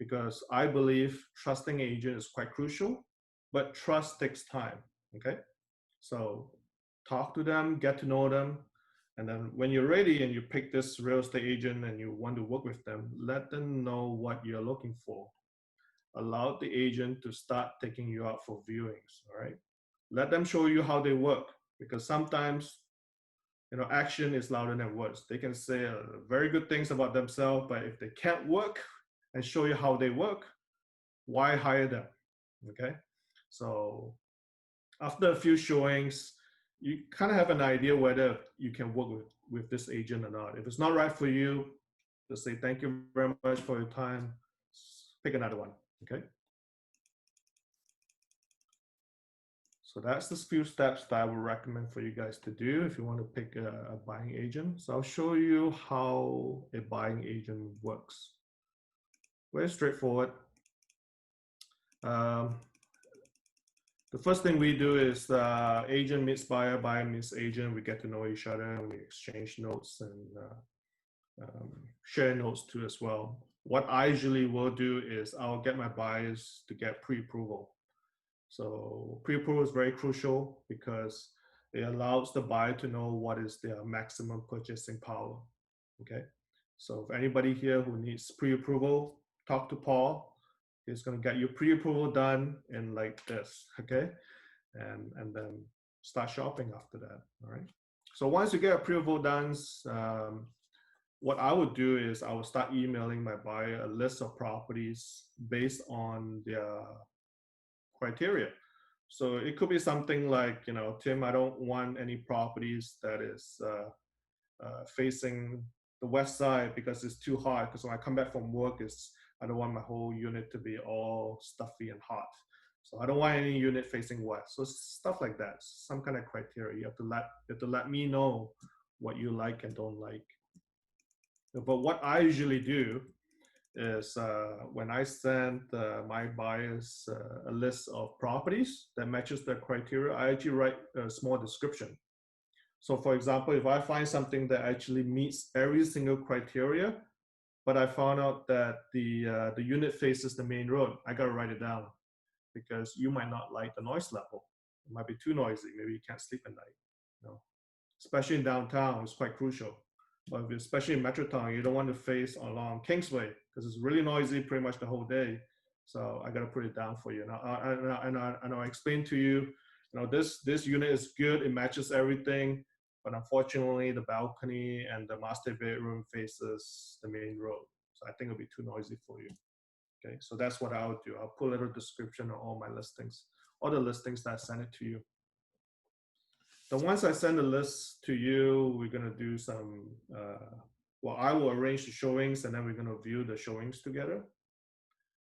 D: because I believe trusting an agent is quite crucial, but trust takes time, okay? So talk to them, get to know them, and then when you're ready and you pick this real estate agent and you want to work with them, let them know what you're looking for. Allow the agent to start taking you out for viewings, all right? Let them show you how they work, because sometimes, action is louder than words. They can say very good things about themselves, but if they can't work and show you how they work, why hire them, okay? So after a few showings, you kind of have an idea whether you can work with this agent or not. If it's not right for you, just say thank you very much for your time. Pick another one, okay? So that's the few steps that I would recommend for you guys to do if you want to pick a buying agent. So I'll show you how a buying agent works. Very straightforward. The first thing we do is agent meets buyer, buyer meets agent. We get to know each other and we exchange notes and share notes too as well. What I usually will do is I'll get my buyers to get pre-approval. So pre-approval is very crucial because it allows the buyer to know what is their maximum purchasing power. Okay. So if anybody here who needs pre-approval, talk to Paul. He's going to get your pre-approval done in like this. Okay. And then start shopping after that. All right. So once you get a pre-approval done, what I would do is I will start emailing my buyer a list of properties based on their criteria. So it could be something like, you know, Tim, I don't want any properties that is facing the west side because it's too hot. Because when I come back from work, I don't want my whole unit to be all stuffy and hot. So I don't want any unit facing west. So stuff like that, some kind of criteria. You have to let me know what you like and don't like. But what I usually do is when I send my buyers a list of properties that matches their criteria, I actually write a small description. So for example, if I find something that actually meets every single criteria, but I found out that the unit faces the main road, I gotta write it down because you might not like the noise level. It might be too noisy. Maybe you can't sleep at night. You know? Especially in downtown, it's quite crucial. But especially in Metrotown, you don't want to face along Kingsway because it's really noisy pretty much the whole day. So I got to put it down for you. And I'll explain to you, you know, this unit is good. It matches everything. But unfortunately, the balcony and the master bedroom faces the main road. So I think it'll be too noisy for you. Okay, so that's what I would do. I'll put a little description on all my listings, all the listings that I send it to you. So once I send the list to you, we're gonna do some, well, I will arrange the showings and then we're gonna view the showings together.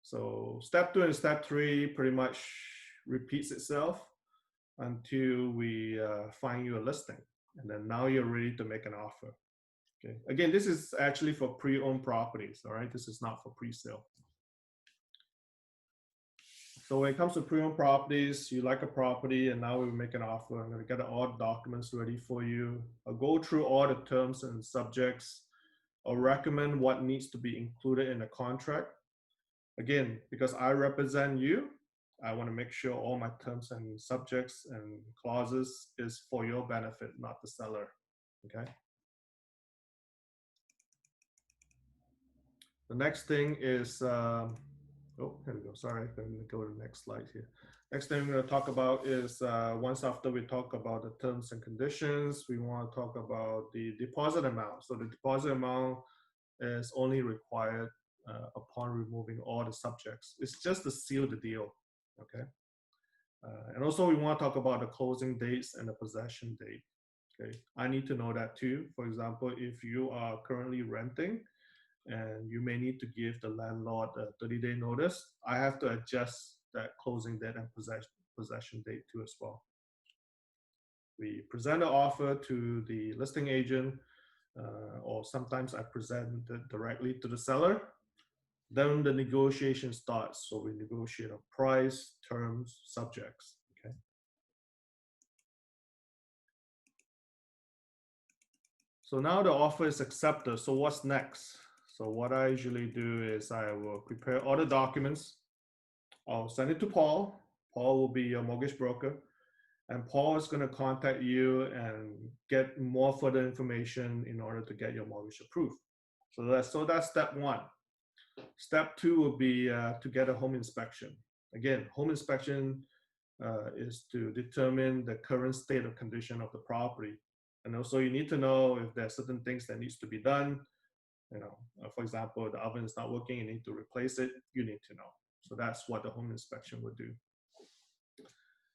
D: So step 2 and step 3 pretty much repeats itself until we find you a listing. And then now you're ready to make an offer. Okay, again, this is actually for pre-owned properties, all right? This is not for pre-sale. So when it comes to pre-owned properties, you like a property and now we make an offer. I'm gonna get all the documents ready for you. I'll go through all the terms and subjects. I'll recommend what needs to be included in the contract. Again, because I represent you, I wanna make sure all my terms and subjects and clauses is for your benefit, not the seller, okay? The next thing is, oh, here we go. Sorry, I'm going to go to the next slide here. Next thing we're going to talk about is once after we talk about the terms and conditions, we want to talk about the deposit amount. So the deposit amount is only required upon removing all the subjects. It's just to seal the deal, okay? And also we want to talk about the closing dates and the possession date, okay? I need to know that too. For example, if you are currently renting, and you may need to give the landlord a 30-day notice, I have to adjust that closing date and possession date too as well. We present an offer to the listing agent, or sometimes I present it directly to the seller. Then the negotiation starts. So we negotiate a price, terms, subjects, okay? So now the offer is accepted. So what's next? So what I usually do is I will prepare all the documents. I'll send it to Paul. Paul will be your mortgage broker. And Paul is going to contact you and get more further information in order to get your mortgage approved. So that's step 1. Step 2 will be to get a home inspection. Again, home inspection is to determine the current state of condition of the property. And also you need to know if there are certain things that needs to be done. You know, for example, the oven is not working, you need to replace it, you need to know. So that's what the home inspection would do.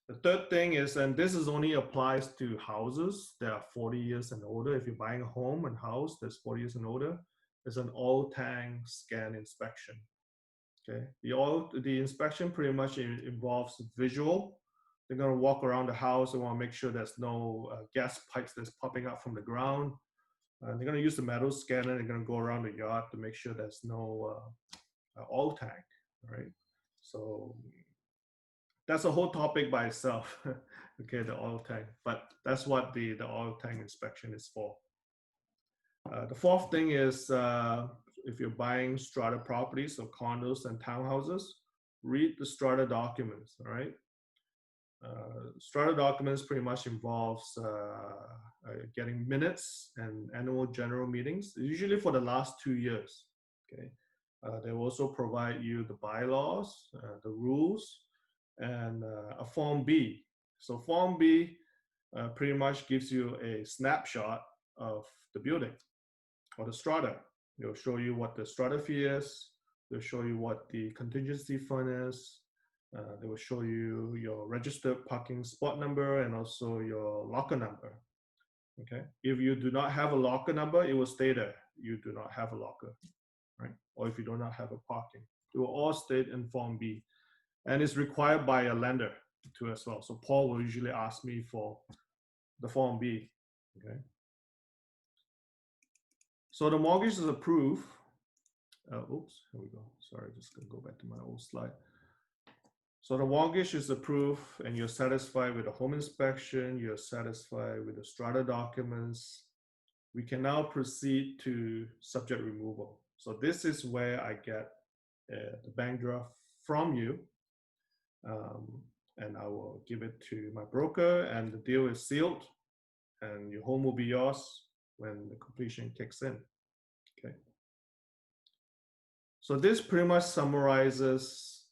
D: The third thing is, and this is only applies to houses that are 40 years and older. If you're buying a home and house that's 40 years and older, there's an oil tank scan inspection. Okay, the inspection pretty much involves visual They're going to walk around the house. They want to make sure there's no gas pipes that's popping up from the ground. They're going to use the metal scanner. They're going to go around the yard to make sure there's no oil tank, right? So that's a whole topic by itself. Okay, the oil tank, but that's what the oil tank inspection is for. The fourth thing is if you're buying strata properties, so condos and townhouses, read the strata documents, all right? Strata documents pretty much involves getting minutes and annual general meetings, usually for the last 2 years, okay? They will also provide you the bylaws, the rules, and a Form B. So Form B pretty much gives you a snapshot of the building or the strata. It'll show you what the strata fee is. They'll show you what the contingency fund is. They will show you your registered parking spot number and also your locker number. Okay. If you do not have a locker number, it will stay there. You do not have a locker, right? Or if you do not have a parking, it will all state in Form B, and it's required by a lender too as well. So Paul will usually ask me for the Form B. Okay. So the mortgage is approved. Oops, here we go. Sorry, just gonna go back to my old slide. So the mortgage is approved and you're satisfied with the home inspection, you're satisfied with the strata documents. We can now proceed to subject removal. So this is where I get the bank draft from you. And I will give it to my broker and the deal is sealed and your home will be yours when the completion kicks in, okay? So this pretty much summarizes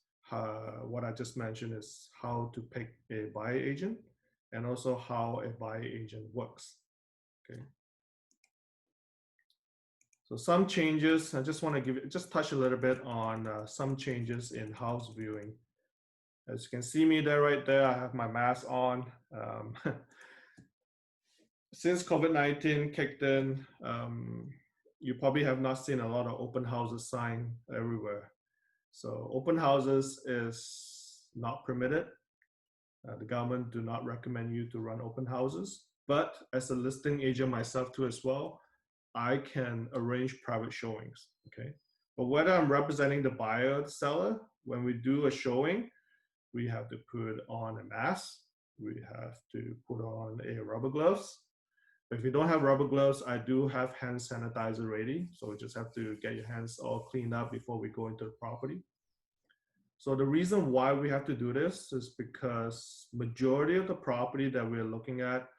D: what I just mentioned is how to pick a buyer agent and also how a buyer agent works, okay? So some changes, I just want to just touch a little bit on some changes in house viewing. As you can see me there, right there, I have my mask on. Since COVID-19 kicked in, you probably have not seen a lot of open houses sign everywhere. So open houses is not permitted. The government do not recommend you to run open houses, but as a listing agent myself too as well, I can arrange private showings, okay? But whether I'm representing the buyer or the seller, when we do a showing, we have to put on a mask, we have to put on a rubber gloves. If you don't have rubber gloves, I do have hand sanitizer ready. So we just have to get your hands all cleaned up before we go into the property. So the reason why we have to do this is because majority of the property that we're looking at,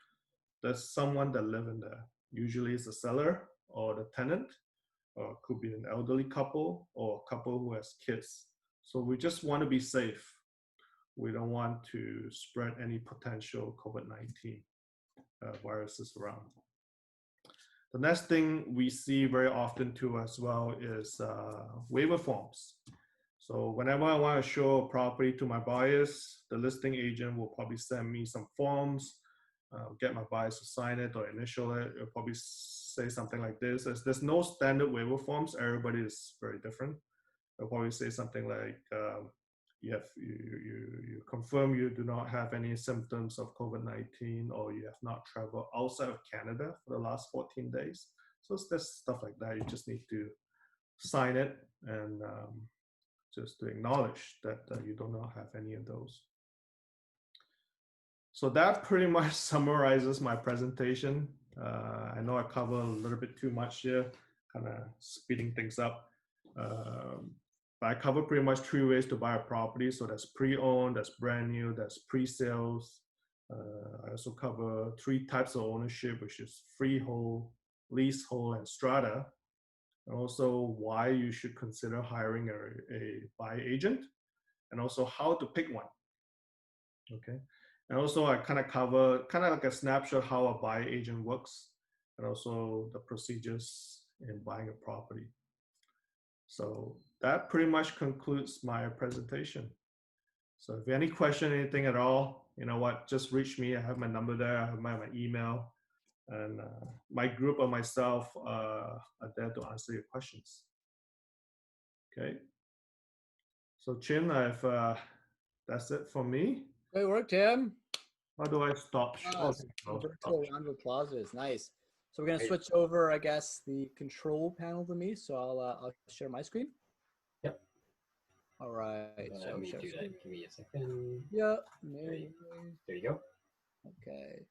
D: there's someone that live in there. Usually it's the seller or the tenant, or it could be an elderly couple or a couple who has kids. So we just want to be safe. We don't want to spread any potential COVID-19 viruses around. The next thing we see very often too as well is waiver forms. So whenever I want to show a property to my buyers, the listing agent will probably send me some forms, get my buyers to sign it or initial it. It'll probably say something like this. As there's no standard waiver forms, everybody is very different. They'll probably say something like, you confirm you do not have any symptoms of COVID-19 or you have not traveled outside of Canada for the last 14 days. So there's stuff like that. You just need to sign it and just to acknowledge that you do not have any of those. So that pretty much summarizes my presentation. I know I cover a little bit too much here, kind of speeding things up. I cover pretty much 3 ways to buy a property. So that's pre-owned, that's brand new, that's pre-sales. I also cover 3 types of ownership, which is freehold, leasehold, and strata. And also why you should consider hiring a buyer agent, and also how to pick one. Okay. And also I kind of cover like a snapshot how a buyer agent works, and also the procedures in buying a property. So that pretty much concludes my presentation. So if you have any question, anything at all, you know what, just reach me. I have my number there, I have my email, and my group or myself are there to answer your questions. Okay. So Chin, that's it for me.
A: Great work, Tim.
D: How do I stop? Oh,
A: Applause.
D: okay.
A: Virtual round of applauses. Nice. So we're gonna
C: Great.
A: switch over, I guess, the control panel to me. So I'll share my screen.
C: Yep.
A: All right.
C: Let
A: So
C: me
A: share
C: do
A: screen.
C: that. Give me a second.
A: Yeah.
C: There you go.
A: Okay.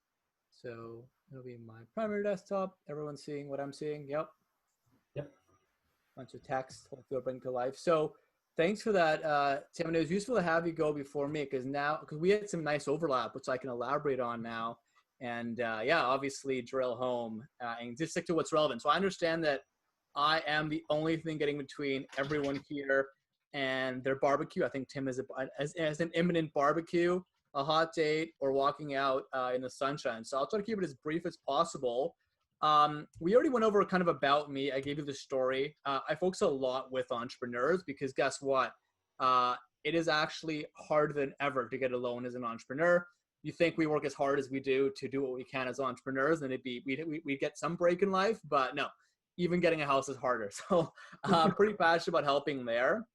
A: So it'll be my primary desktop. Everyone's seeing what I'm seeing. Yep.
C: Yep.
A: Bunch of text. Hopefully it'll bring to life. So thanks for that, Tim. And it was useful to have you go before me because we had some nice overlap, which I can elaborate on now. And yeah, obviously drill home and just stick to what's relevant. So I understand that I am the only thing getting between everyone here and their barbecue. I think Tim is as an imminent barbecue, a hot date, or walking out in the sunshine. So I'll try to keep it as brief as possible. We already went over kind of about me. I gave you the story. I focus a lot with entrepreneurs because guess what? It is actually harder than ever to get a loan as an entrepreneur. You think we work as hard as we do to do what we can as entrepreneurs, and we get some break in life, but no, even getting a house is harder. So pretty passionate about helping there.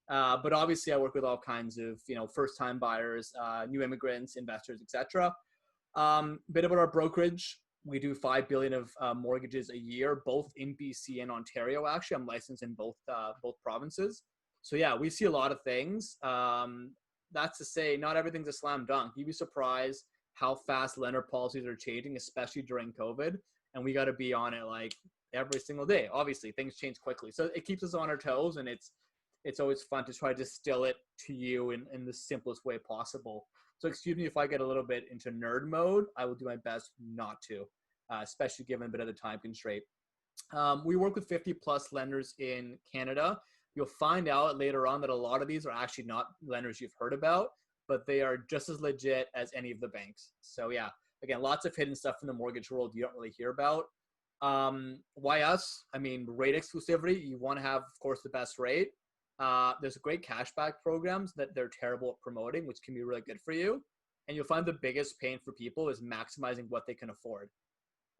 A: But obviously I work with all kinds of, first-time buyers, new immigrants, investors, etc. Bit about our brokerage. We do 5 billion of mortgages a year, both in BC and Ontario. Actually, I'm licensed in both provinces. So yeah, we see a lot of things. That's to say, not everything's a slam dunk. You'd be surprised how fast lender policies are changing, especially during COVID. And we got to be on it like every single day. Obviously, things change quickly, so it keeps us on our toes, and it's always fun to try to distill it to you in the simplest way possible. So excuse me if I get a little bit into nerd mode. I will do my best not to, especially given a bit of the time constraint. We work with 50 plus lenders in Canada. You'll find out later on that a lot of these are actually not lenders you've heard about, but they are just as legit as any of the banks. So yeah, again, lots of hidden stuff in the mortgage world you don't really hear about. Why us? I mean, rate exclusivity. You want to have, of course, the best rate. There's great cashback programs that they're terrible at promoting, which can be really good for you. And you'll find the biggest pain for people is maximizing what they can afford.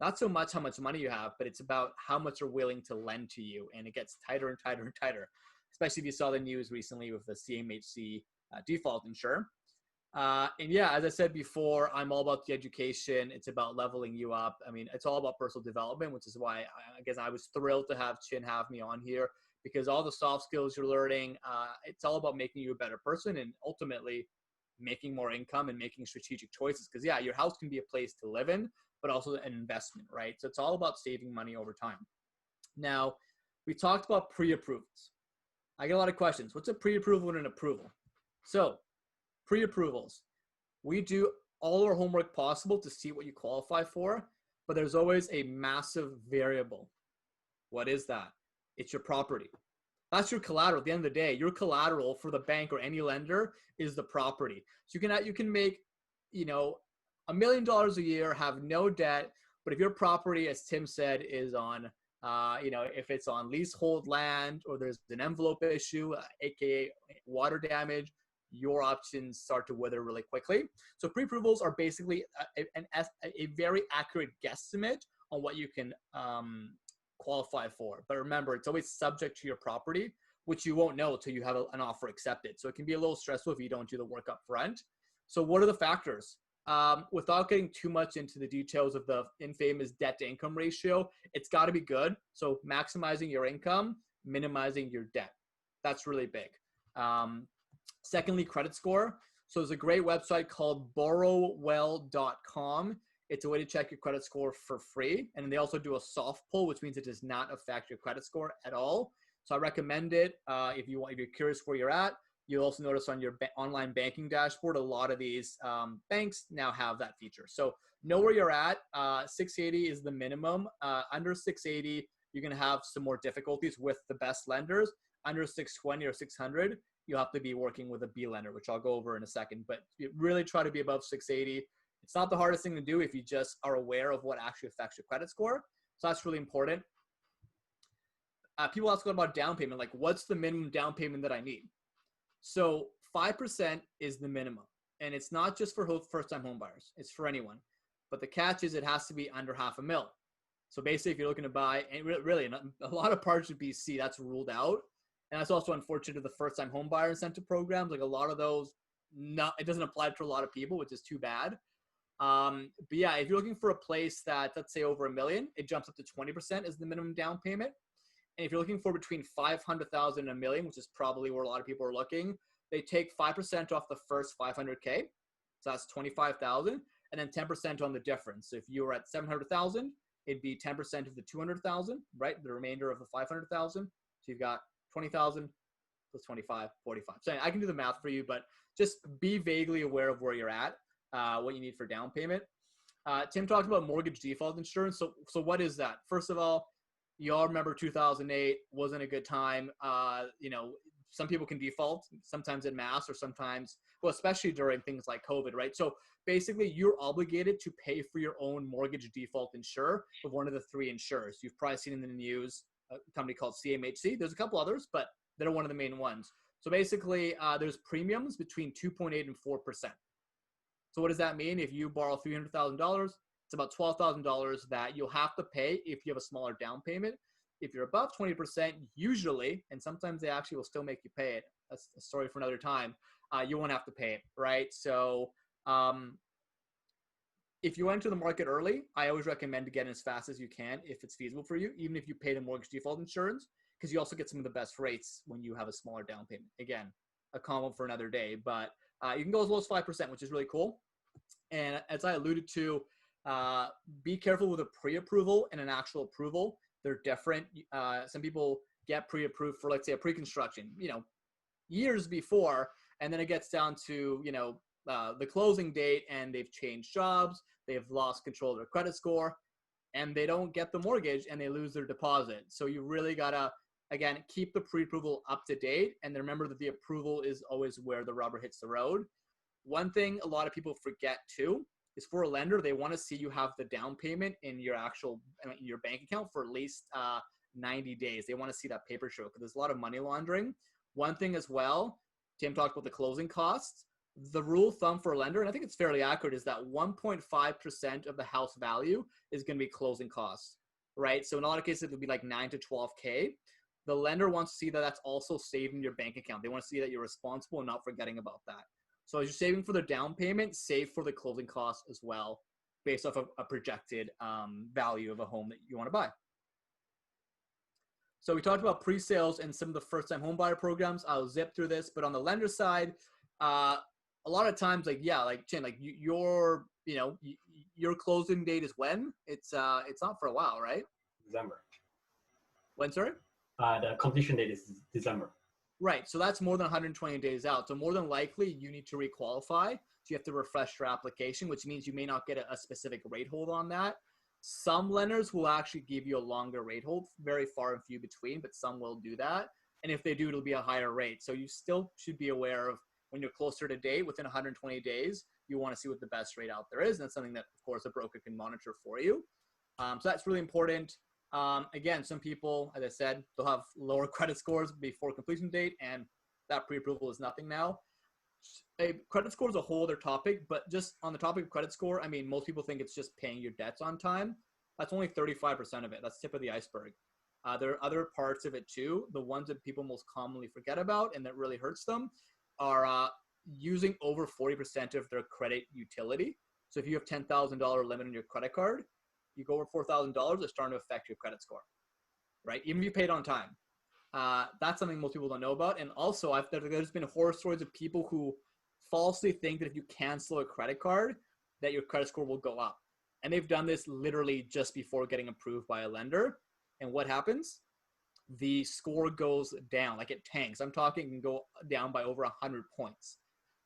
A: Not so much how much money you have, but it's about how much they're willing to lend to you. And it gets tighter and tighter and tighter, especially if you saw the news recently with the CMHC default insurer. And yeah, as I said before, I'm all about the education. It's about leveling you up. I mean, it's all about personal development, which is why I guess I was thrilled to have Chin have me on here because all the soft skills you're learning, it's all about making you a better person and ultimately making more income and making strategic choices. Because yeah, your house can be a place to live in, but also an investment, right? So it's all about saving money over time. Now, we talked about pre-approvals. I get a lot of questions. What's a pre-approval and an approval? So pre-approvals, we do all our homework possible to see what you qualify for, but there's always a massive variable. What is that? It's your property. That's your collateral. At the end of the day, your collateral for the bank or any lender is the property. So you can make, $1 million a year, have no debt, but if your property, as Tim said, is on, if it's on leasehold land or there's an envelope issue, aka water damage, your options start to wither really quickly. So pre-approvals are basically a very accurate guesstimate on what you can qualify for. But remember, it's always subject to your property, which you won't know until you have an offer accepted. So it can be a little stressful if you don't do the work up front. So what are the factors? Without getting too much into the details of the infamous debt to income ratio, it's got to be good. So maximizing your income, minimizing your debt. That's really big. Secondly, credit score. So there's a great website called borrowwell.com. It's a way to check your credit score for free. And they also do a soft pull, which means it does not affect your credit score at all. So I recommend it if you're curious where you're at. You'll also notice on your online banking dashboard, a lot of these banks now have that feature. So know where you're at. 680 is the minimum. Under 680, you're going to have some more difficulties with the best lenders. Under 620 or 600, you'll have to be working with a B lender, which I'll go over in a second. But you really try to be above 680. It's not the hardest thing to do if you just are aware of what actually affects your credit score. So that's really important. People ask about down payment, like what's the minimum down payment that I need? So 5% is the minimum. And it's not just for first-time home buyers. It's for anyone. But the catch is it has to be under $500,000. So basically, if you're looking to buy, and really a lot of parts of BC, that's ruled out. And that's also unfortunate to the first-time home buyer incentive programs. Like a lot of those it doesn't apply to a lot of people, which is too bad. But yeah, if you're looking for a place that, let's say over $1 million, it jumps up to 20% as the minimum down payment. And if you're looking for between 500,000 and $1 million, which is probably where a lot of people are looking, they take 5% off the first 500K. So that's 25,000, and then 10% on the difference. So if you were at 700,000, it'd be 10% of the 200,000, right? The remainder of the 500,000. So you've got 20,000 plus 25, 45. So I can do the math for you, but just be vaguely aware of where you're at, what you need for down payment. Tim talked about mortgage default insurance. So what is that? First of all, you all remember 2008 wasn't a good time. Some people can default, sometimes en masse or sometimes, well, especially during things like COVID, right? So basically you're obligated to pay for your own mortgage default insurer of one of the 3 insurers. You've probably seen in the news a company called CMHC. There's a couple others, but they're one of the main ones. So basically there's premiums between 2.8 and 4%. So what does that mean? If you borrow $300,000, it's about $12,000 that you'll have to pay if you have a smaller down payment. If you're above 20%, usually, and sometimes they actually will still make you pay it. That's a story for another time. You won't have to pay it, right? So if you enter the market early, I always recommend to get in as fast as you can if it's feasible for you, even if you pay the mortgage default insurance, because you also get some of the best rates when you have a smaller down payment. Again, a combo for another day, but you can go as low as 5%, which is really cool. And as I alluded to, be careful with a pre-approval and an actual approval. They're different. Some people get pre-approved for, let's say, a pre-construction, years before, and then it gets down to, the closing date and they've changed jobs, they've lost control of their credit score, and they don't get the mortgage and they lose their deposit. So you really gotta, again, keep the pre-approval up to date, and then remember that the approval is always where the rubber hits the road. One thing a lot of people forget too is for a lender, they want to see you have the down payment in your bank account for at least 90 days. They want to see that paper trail because there's a lot of money laundering. One thing as well, Tim talked about the closing costs. The rule of thumb for a lender, and I think it's fairly accurate, is that 1.5% of the house value is going to be closing costs, right? So in a lot of cases, it would be like 9 to 12K. The lender wants to see that that's also saved in your bank account. They want to see that you're responsible and not forgetting about that. So as you're saving for the down payment, save for the closing costs as well, based off of a projected value of a home that you want to buy. So we talked about pre-sales and some of the first-time home buyer programs. I'll zip through this, but on the lender side, a lot of times, Chin, your closing date is when? It's not for a while, right?
C: December.
A: When, sorry?
C: The completion date is December.
A: Right. So that's more than 120 days out. So more than likely you need to requalify. So you have to refresh your application, which means you may not get a specific rate hold on that. Some lenders will actually give you a longer rate hold, very far and few between, but some will do that. And if they do, it'll be a higher rate. So you still should be aware of when you're closer to date, within 120 days, you want to see what the best rate out there is. And that's something that, of course, a broker can monitor for you. So that's really important. Again, some people, as I said, they'll have lower credit scores before completion date, and that pre-approval is nothing now. Credit score is a whole other topic, but just on the topic of credit score, I mean, most people think it's just paying your debts on time. That's only 35% of it. That's tip of the iceberg. There are other parts of it too. The ones that people most commonly forget about and that really hurts them are using over 40% of their credit utility. So if you have $10,000 limit on your credit card, you go over $4,000, it's starting to affect your credit score, right? Even if you paid on time. That's something most people don't know about. And also, there's been horror stories of people who falsely think that if you cancel a credit card, that your credit score will go up. And they've done this literally just before getting approved by a lender. And what happens? The score goes down, like it tanks. I'm talking can go down by over 100 points.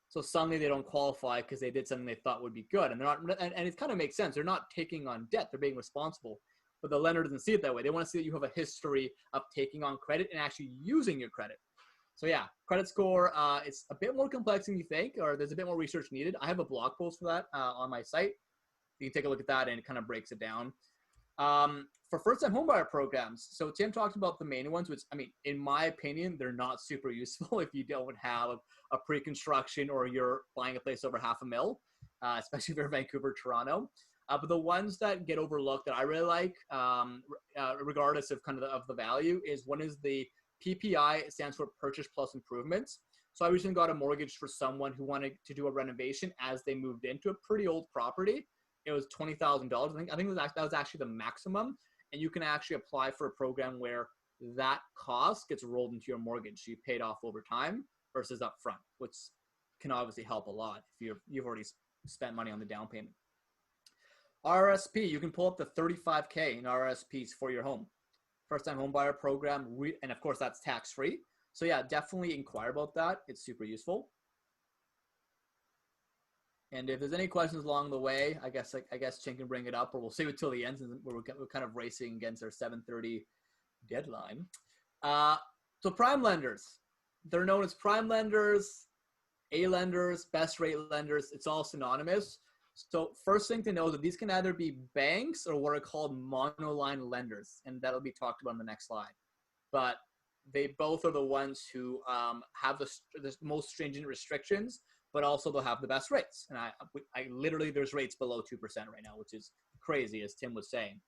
A: So suddenly they don't qualify because they did something they thought would be good. And they're not, and it kind of makes sense. They're not taking on debt. They're being responsible. But the lender doesn't see it that way. They want to see that you have a history of taking on credit and actually using your credit. So yeah, credit score, it's a bit more complex than you think, or there's a bit more research needed. I have a blog post for that on my site. You can take a look at that and it kind of breaks it down. For first-time homebuyer programs, so Tim talked about the main ones, which, I mean, in my opinion, they're not super useful if you don't have a pre-construction or you're buying a place over $500,000, especially if you're Vancouver, Toronto. But the ones that get overlooked that I really like, regardless of kind of the value, is one is the PPI. It stands for Purchase Plus Improvements. So I recently got a mortgage for someone who wanted to do a renovation as they moved into a pretty old property. It was $20,000. I think that was actually the maximum. And you can actually apply for a program where that cost gets rolled into your mortgage. So you paid off over time versus upfront, which can obviously help a lot if you've already spent money on the down payment. RSP, you can pull up to $35K in RSPs for your home. First time home buyer program, and of course that's tax free. So yeah, definitely inquire about that. It's super useful. And if there's any questions along the way, I guess Chen can bring it up, or we'll save it till the end since we're kind of racing against our 7:30 deadline. So prime lenders, they're known as prime lenders, A lenders, best rate lenders. It's all synonymous. So first thing to know is that these can either be banks or what are called monoline lenders, and that'll be talked about on the next slide. But they both are the ones who have the most stringent restrictions, but also they'll have the best rates. And I literally, there's rates below 2% right now, which is crazy, as Tim was saying.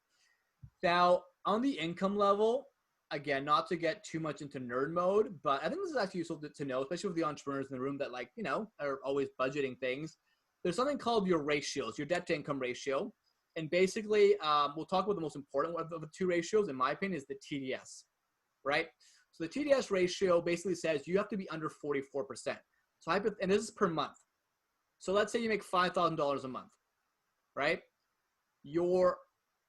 A: Now, on the income level, again, not to get too much into nerd mode, but I think this is actually useful to know, especially with the entrepreneurs in the room that are always budgeting things. There's something called your ratios, your debt to income ratio. And basically, we'll talk about the most important of the two ratios, in my opinion, is the TDS, right? So the TDS ratio basically says you have to be under 44%. So and this is per month. So let's say you make $5,000 a month, right? Your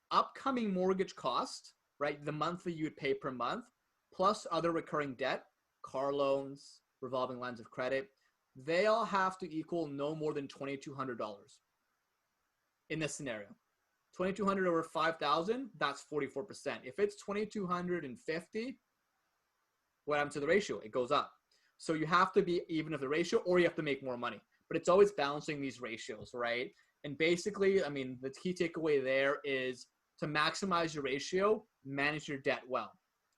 A: upcoming mortgage cost, right, the monthly you would pay per month, plus other recurring debt, car loans, revolving lines of credit, they all have to equal no more than $2,200 in this scenario. 2,200 over 5,000, that's 44%. If it's 2,250, what happens to the ratio? It goes up. So you have to be even of the ratio, or you have to make more money. But it's always balancing these ratios, right? And basically, I mean, the key takeaway there is to maximize your ratio, manage your debt well.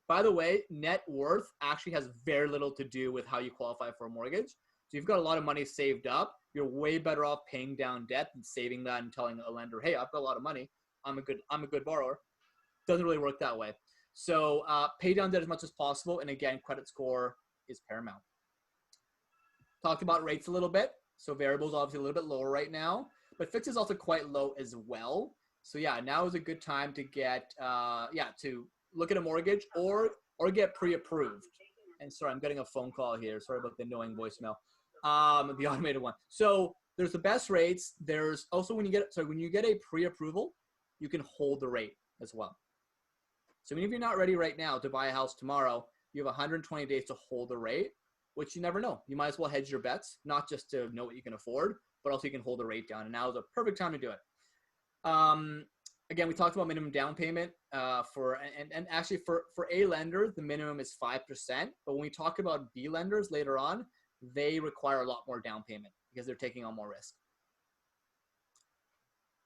A: By the way, net worth actually has very little to do with how you qualify for a mortgage. So you've got a lot of money saved up, you're way better off paying down debt than saving that and telling a lender, hey, I've got a lot of money, I'm a good borrower. Doesn't really work that way. So pay down debt as much as possible. And again, credit score is paramount. Talked about rates a little bit. So variable is obviously a little bit lower right now, but fixed is also quite low as well. So yeah, now is a good time to get, to look at a mortgage or get pre-approved. And sorry, I'm getting a phone call here. Sorry about the annoying voicemail. The automated one. So there's the best rates. There's also when you get a pre-approval, you can hold the rate as well. So even if you're not ready right now to buy a house tomorrow, you have 120 days to hold the rate, which you never know. You might as well hedge your bets, not just to know what you can afford, but also you can hold the rate down. And now is a perfect time to do it. Again, we talked about minimum down payment actually for A lenders, the minimum is 5%. But when we talk about B lenders later on, they require a lot more down payment because they're taking on more risk.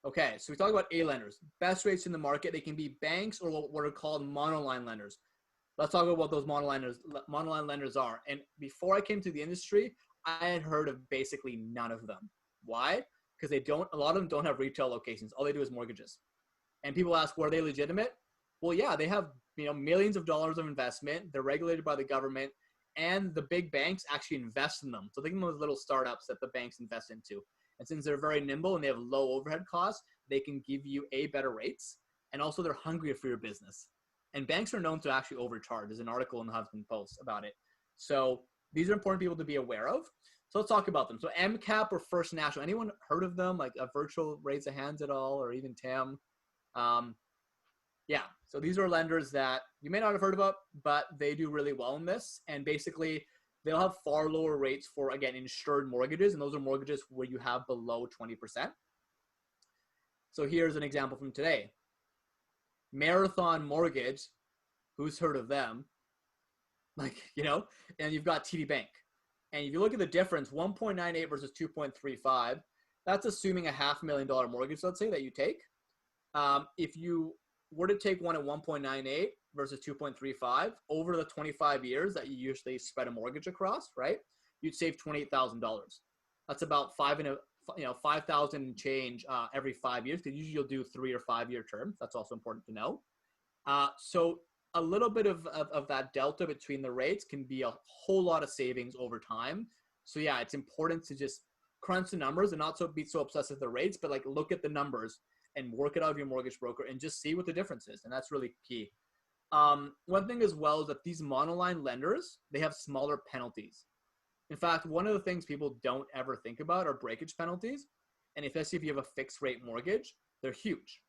A: Okay, so we talk about A lenders. Best rates in the market, they can be banks or what are called monoline lenders. Let's talk about what those monoline lenders are. And before I came to the industry, I had heard of basically none of them. Why? Because a lot of them don't have retail locations. All they do is mortgages. And people ask, were they legitimate? Well, yeah, they have millions of dollars of investment. They're regulated by the government, and the big banks actually invest in them. So think of them as little startups that the banks invest into. And since they're very nimble and they have low overhead costs, they can give you better rates, and also they're hungrier for your business. And banks are known to actually overcharge. There's an article in the Huffington Post about it. So these are important people to be aware of. So let's talk about them. So MCAP or First National. Anyone heard of them? Like a virtual raise of hands at all, or even Tham? So these are lenders that you may not have heard about, but they do really well in this. And basically, they'll have far lower rates for, again, insured mortgages. And those are mortgages where you have below 20%. So here's an example from today. Marathon Mortgage, who's heard of them? And you've got TD Bank. And if you look at the difference, 1.98 versus 2.35, that's assuming a $500,000 mortgage, let's say, that you take. If you were to take one at 1.98 versus 2.35 over the 25 years that you usually spread a mortgage across, right? You'd save $28,000. That's about $5,000 and change every 5 years, because usually you'll do 3 or 5 year terms. That's also important to know. So a little bit of that delta between the rates can be a whole lot of savings over time. So yeah, it's important to just crunch the numbers and not be so obsessed with the rates, but like look at the numbers and work it out of your mortgage broker and just see what the difference is. And that's really key. One thing as well is that these monoline lenders, they have smaller penalties. In fact, one of the things people don't ever think about are breakage penalties. And especially if you have a fixed rate mortgage, they're huge.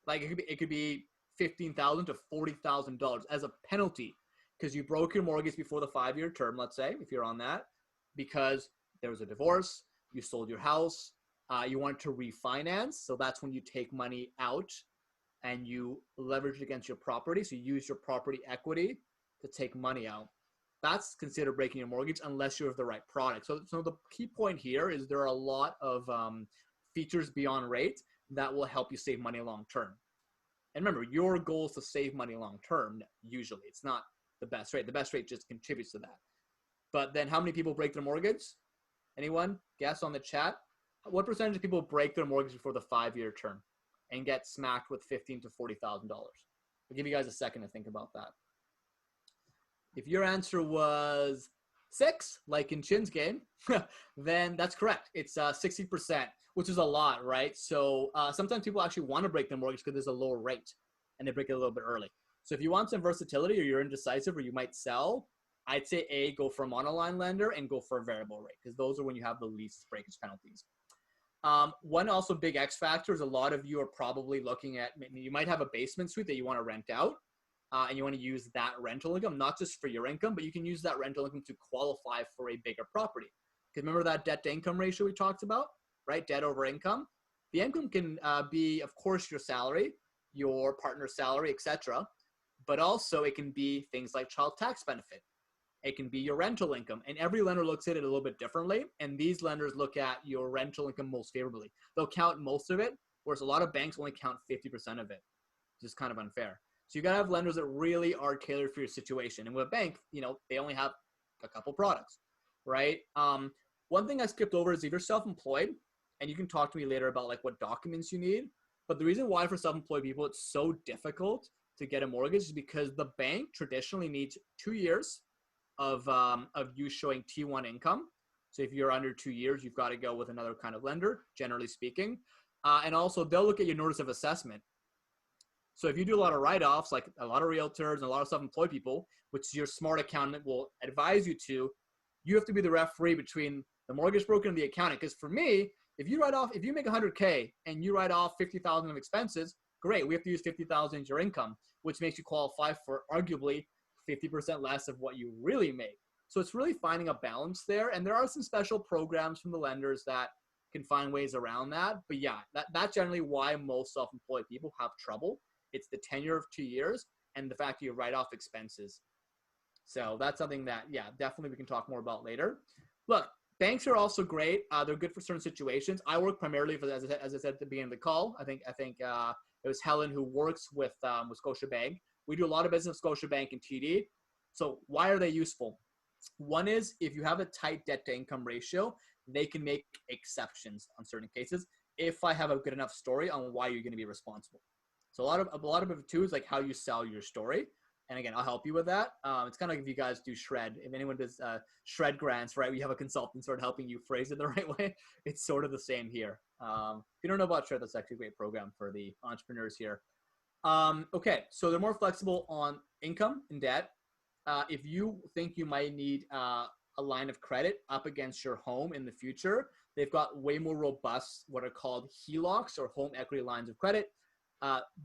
A: Like it could be $15,000 to $40,000 as a penalty because you broke your mortgage before the 5-year term, let's say, if you're on that, because there was a divorce, you sold your house, you wanted to refinance. So that's when you take money out and you leverage it against your property. So you use your property equity to take money out. That's considered breaking your mortgage unless you have the right product. So the key point here is there are a lot of features beyond rate that will help you save money long term. And remember, your goal is to save money long term. Usually, it's not the best rate. The best rate just contributes to that. But then how many people break their mortgage? Anyone guess on the chat? What percentage of people break their mortgage before the 5-year term and get smacked with $15,000 to $40,000? I'll give you guys a second to think about that. If your answer was 6, like in Chin's game, then that's correct. It's 60%, which is a lot, right? So sometimes people actually want to break their mortgage because there's a lower rate and they break it a little bit early. So if you want some versatility or you're indecisive or you might sell, I'd say go for a monoline lender and go for a variable rate because those are when you have the least breakage penalties. One also big X factor is a lot of you are probably looking at, you might have a basement suite that you want to rent out. And you want to use that rental income, not just for your income, but you can use that rental income to qualify for a bigger property. Because remember that debt to income ratio we talked about, right? Debt over income. The income can be, of course, your salary, your partner's salary, etc. But also it can be things like child tax benefit. It can be your rental income. And every lender looks at it a little bit differently. And these lenders look at your rental income most favorably. They'll count most of it, whereas a lot of banks only count 50% of it, which is kind of unfair. So you got to have lenders that really are tailored for your situation. And with a bank, they only have a couple products, right? One thing I skipped over is if you're self-employed, and you can talk to me later about like what documents you need. But the reason why for self-employed people it's so difficult to get a mortgage is because the bank traditionally needs 2 years of you showing T1 income. So if you're under 2 years, you've got to go with another kind of lender, generally speaking. And also they'll look at your notice of assessment. So if you do a lot of write-offs, like a lot of realtors and a lot of self-employed people, which your smart accountant will advise you to, you have to be the referee between the mortgage broker and the accountant. Because for me, if you make 100K and you write off 50,000 of expenses, great. We have to use 50,000 as your income, which makes you qualify for arguably 50% less of what you really make. So it's really finding a balance there. And there are some special programs from the lenders that can find ways around that. But yeah, that's generally why most self-employed people have trouble. It's the tenure of 2 years and the fact that you write off expenses. So that's something that, yeah, definitely we can talk more about later. Look, banks are also great. They're good for certain situations. I work primarily for, as I said at the beginning of the call, I think it was Helen who works with Scotiabank. We do a lot of business with Scotiabank and TD. So why are they useful? One is if you have a tight debt to income ratio, they can make exceptions on certain cases if I have a good enough story on why you're going to be responsible. So a lot of it too is like how you sell your story. And again, I'll help you with that. It's kind of like if you guys do shred, if anyone does shred grants, right? We have a consultant sort of helping you phrase it the right way. It's sort of the same here. If you don't know about shred, that's actually a great program for the entrepreneurs here. Okay, so they're more flexible on income and debt. If you think you might need a line of credit up against your home in the future, they've got way more robust, what are called HELOCs or home equity lines of credit.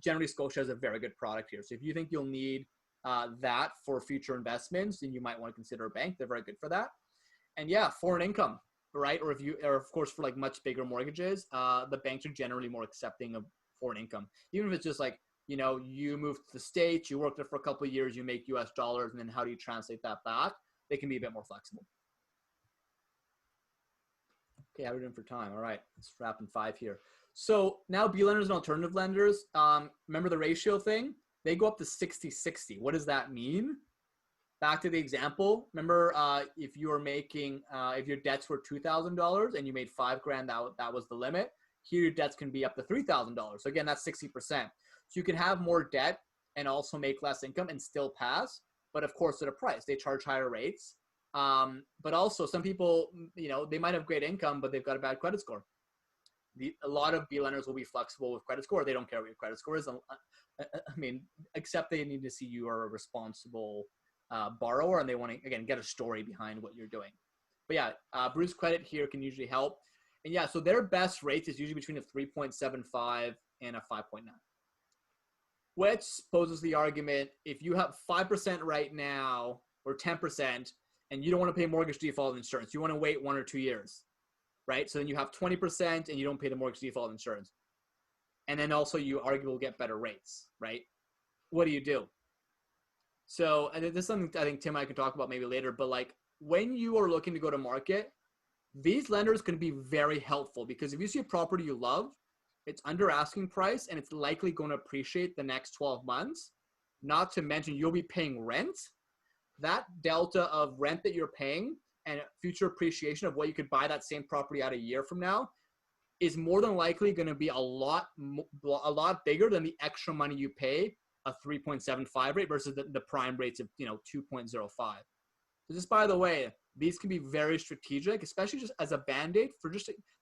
A: Generally, Scotia has a very good product here. So if you think you'll need that for future investments, then you might want to consider a bank. They're very good for that. And yeah, foreign income, right? Or of course, for like much bigger mortgages, the banks are generally more accepting of foreign income. Even if it's just like, you moved to the States, you worked there for a couple of years, you make US dollars, and then how do you translate that back? They can be a bit more flexible. Okay, how are we doing for time? All right, let's wrap in 5 here. So now B lenders and alternative lenders, remember the ratio thing? They go up to 60-60. What does that mean? Back to the example. Remember, if you were making, if your debts were $2,000 and you made $5,000, that was the limit. Here, your debts can be up to $3,000. So again, that's 60%. So you can have more debt and also make less income and still pass. But of course, at a price, they charge higher rates. But also some people, they might have great income, but they've got a bad credit score. A lot of B lenders will be flexible with credit score. They don't care what your credit score is. Except they need to see you are a responsible borrower, and they want to, again, get a story behind what you're doing. But yeah, Bruce Credit here can usually help. And yeah, so their best rates is usually between a 3.75 and a 5.9. Which poses the argument, if you have 5% right now or 10% and you don't want to pay mortgage default insurance, you want to wait 1 or 2 years, right? So then you have 20% and you don't pay the mortgage default insurance. And then also you arguably will get better rates, right? What do you do? So, and this is something I think Tim and I can talk about maybe later, but like when you are looking to go to market, these lenders can be very helpful because if you see a property you love, it's under asking price and it's likely going to appreciate the next 12 months. Not to mention you'll be paying rent. That delta of rent that you're paying and future appreciation of what you could buy that same property out a year from now is more than likely going to be a lot bigger than the extra money you pay a 3.75 rate versus the prime rates of 2.05. So just by the way, these can be very strategic, especially just as a band-aid for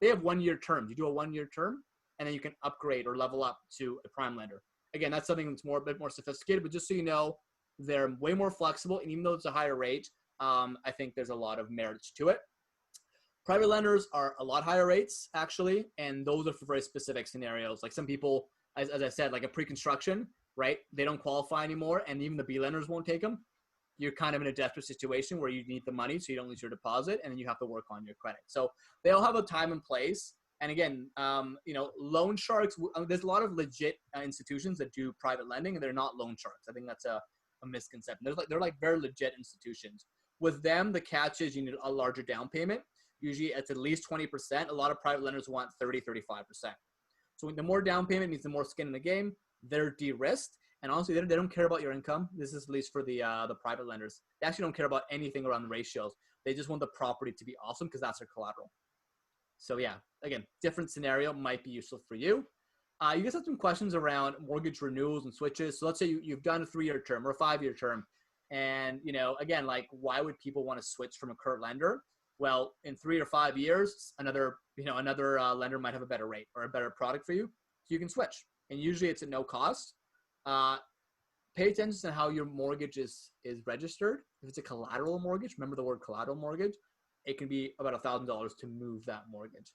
A: they have 1 year terms. You do a 1 year term and then you can upgrade or level up to a prime lender. Again, that's something that's a bit more sophisticated, but just so you know, they're way more flexible. And even though it's a higher rate, I think there's a lot of merits to it. Private lenders are a lot higher rates, actually, and those are for very specific scenarios. Like some people, as I said, like a pre-construction, right? They don't qualify anymore, and even the B lenders won't take them. You're kind of in a desperate situation where you need the money so you don't lose your deposit, and then you have to work on your credit. So they all have a time and place. And again, loan sharks, there's a lot of legit institutions that do private lending, and they're not loan sharks. I think that's a misconception. They're like very legit institutions. With them, the catch is you need a larger down payment. Usually it's at least 20%. A lot of private lenders want 30, 35%. So the more down payment means the more skin in the game. They're de-risked. And honestly, they don't care about your income. This is at least for the private lenders. They actually don't care about anything around the ratios. They just want the property to be awesome because that's their collateral. So yeah, again, different scenario might be useful for you. You guys have some questions around mortgage renewals and switches. So let's say you've done a 3-year term or a 5-year term. And, again, like why would people want to switch from a current lender? Well, in 3 or 5 years, another lender might have a better rate or a better product for you. So you can switch. And usually it's at no cost. Pay attention to how your mortgage is registered. If it's a collateral mortgage, remember the word collateral mortgage, it can be about $1,000 to move that mortgage.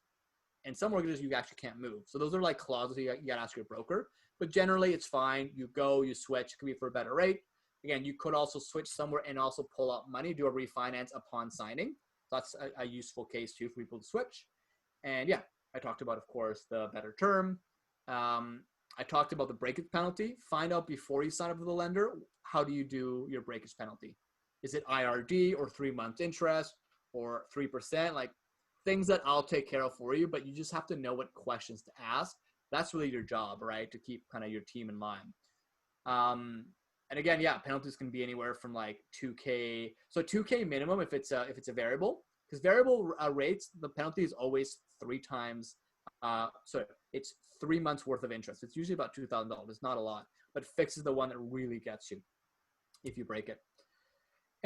A: And some mortgages you actually can't move. So those are like clauses you got to ask your broker. But generally it's fine. You go, you switch. It could be for a better rate. Again, you could also switch somewhere and also pull out money, do a refinance upon signing. So that's a useful case too for people to switch. And yeah, I talked about, of course, the better term. I talked about the breakage penalty. Find out before you sign up with the lender, how do you do your breakage penalty? Is it IRD or 3 months interest or 3%? Like things that I'll take care of for you, but you just have to know what questions to ask. That's really your job, right? To keep kind of your team in line. And again, yeah, penalties can be anywhere from like $2K. So $2K minimum if it's a variable, because variable rates, the penalty is always 3 times. It's 3 months worth of interest. It's usually about $2,000. Not a lot, but fixed is the one that really gets you if you break it.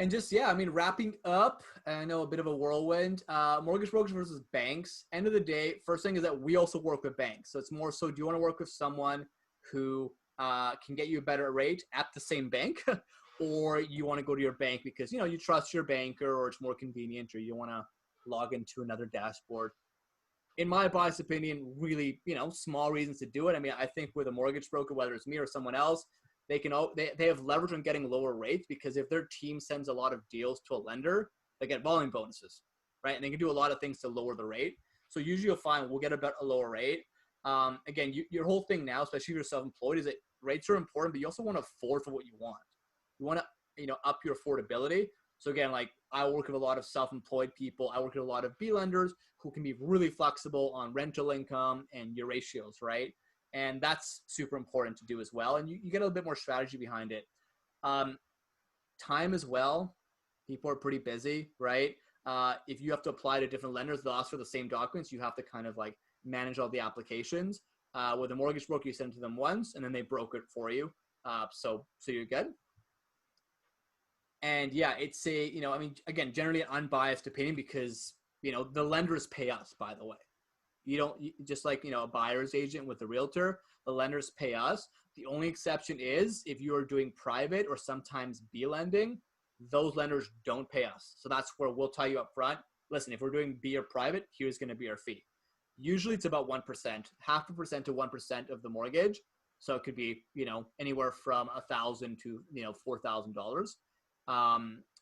A: And just, yeah, I mean, wrapping up, I know a bit of a whirlwind, mortgage brokers versus banks. End of the day, first thing is that we also work with banks. So it's more so, do you want to work with someone who can get you a better rate at the same bank, or you want to go to your bank because, you trust your banker or it's more convenient, or you want to log into another dashboard. In my biased opinion, really, small reasons to do it. I mean, I think with a mortgage broker, whether it's me or someone else, they have leverage on getting lower rates because if their team sends a lot of deals to a lender, they get volume bonuses, right? And they can do a lot of things to lower the rate. So usually you'll find we'll get a lower rate. Again, your whole thing now, especially if you're self-employed, is that rates are important, but you also want to afford for what you want. You want to, up your affordability. So again, like I work with a lot of self-employed people. I work with a lot of B lenders who can be really flexible on rental income and your ratios, right? And that's super important to do as well. And you get a bit more strategy behind it. Time as well. People are pretty busy, right? If you have to apply to different lenders, they'll ask for the same documents. You have to kind of like manage all the applications. With a mortgage broker, you send it to them once and then they broker it for you. So you're good. And yeah, it's a, you know, I mean, again, generally an unbiased opinion because, you know, the lenders pay us, by the way. Just like, you know, a buyer's agent with a realtor, the lenders pay us. The only exception is if you are doing private or sometimes B lending, those lenders don't pay us. So that's where we'll tell you up front, listen, if we're doing B or private, here's going to be our fee. Usually it's about 1%, 0.5% to 1% of the mortgage. So it could be, you know, anywhere from $1,000 to, you know, $4,000.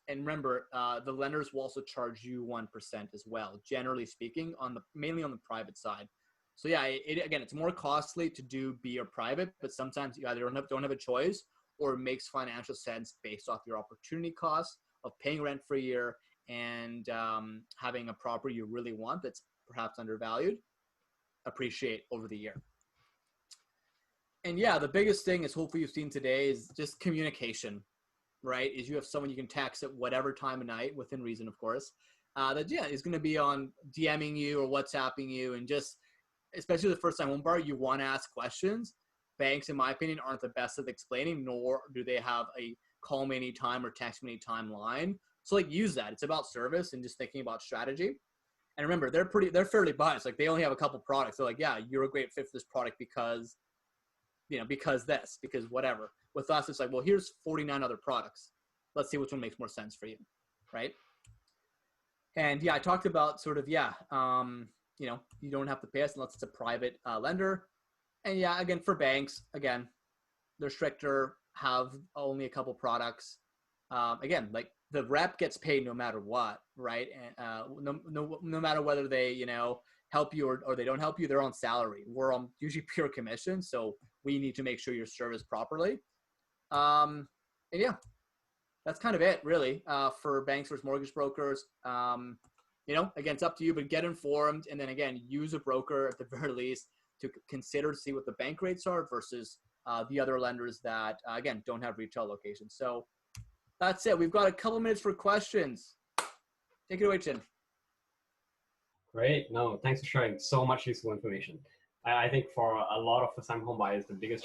A: And remember, the lenders will also charge you 1% as well, generally speaking, mainly on the private side. So yeah, again, it's more costly to do B or private, but sometimes you either don't have a choice or it makes financial sense based off your opportunity cost of paying rent for a year and having a property you really want that's perhaps undervalued, appreciate over the year. And yeah, the biggest thing is hopefully you've seen today is just communication, right? Is you have someone you can text at whatever time of night, within reason, of course, that yeah, is going to be on DMing you or WhatsApping you, and just, especially the first time home buyer, you want to ask questions. Banks, in my opinion, aren't the best at explaining, nor do they have a call me anytime or text me anytime line. So like use that. It's about service and just thinking about strategy. And remember, they're fairly biased. Like they only have a couple products. They're like, yeah, you're a great fit for this product because, you know, because whatever. With us, it's like, well, here's 49 other products. Let's see which one makes more sense for you, right? And yeah, I talked about sort of, yeah, you know, you don't have to pay us unless it's a private lender. And yeah, again, for banks, again, they're stricter, have only a couple products. Again, like the rep gets paid no matter what, right? And no matter whether they, you know, help you or they don't help you, they're on salary. We're on usually pure commission, so we need to make sure you're serviced properly. And yeah, that's kind of it, really, for banks versus mortgage brokers. You know, again, it's up to you, but get informed, and then again, use a broker at the very least to consider to see what the bank rates are versus the other lenders that, again, don't have retail locations. So that's it. We've got a couple minutes for questions. Take it away, Chin.
C: Great. No, thanks for sharing so much useful information. I think for a lot of first-time home buyers, the biggest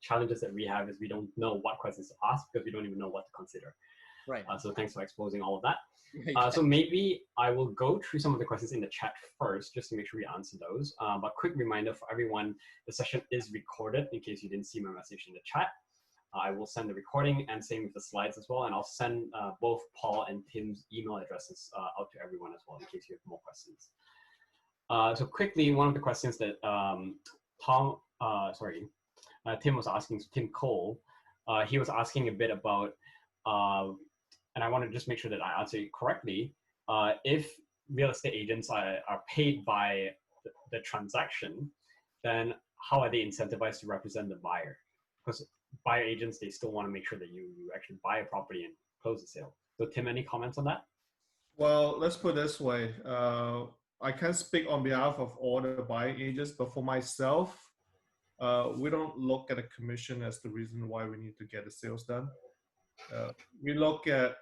C: challenges that we have is we don't know what questions to ask because we don't even know what to consider.
A: Right.
C: So thanks for exposing all of that. So maybe I will go through some of the questions in the chat first, just to make sure we answer those. But quick reminder for everyone, the session is recorded in case you didn't see my message in the chat. I will send the recording and same with the slides as well. And I'll send both Paul and Tim's email addresses out to everyone as well in case you have more questions. So quickly, one of the questions that Tim was asking, Tim Cole, he was asking a bit about, and I want to just make sure that I answer it correctly. If real estate agents are paid by the transaction, then how are they incentivized to represent the buyer? Because buyer agents, they still want to make sure that you actually buy a property and close the sale. So Tim, any comments on that?
D: Well, let's put it this way. I can't speak on behalf of all the buying agents, but for myself, we don't look at a commission as the reason why we need to get the sales done. We look at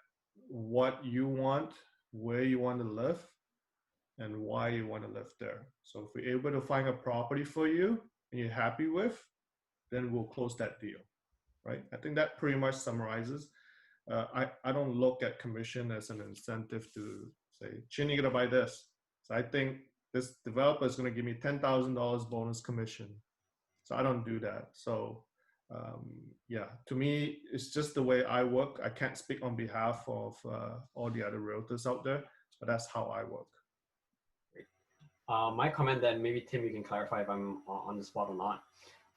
D: what you want, where you want to live, and why you want to live there. So if we're able to find a property for you and you're happy with, then we'll close that deal, right? I think that pretty much summarizes. I don't look at commission as an incentive to say, Chin, you're gonna buy this. So I think this developer is gonna give me $10,000 bonus commission. So I don't do that. So yeah, to me, it's just the way I work. I can't speak on behalf of all the other realtors out there, but that's how I work.
C: My comment then, maybe Tim, you can clarify if I'm on the spot or not,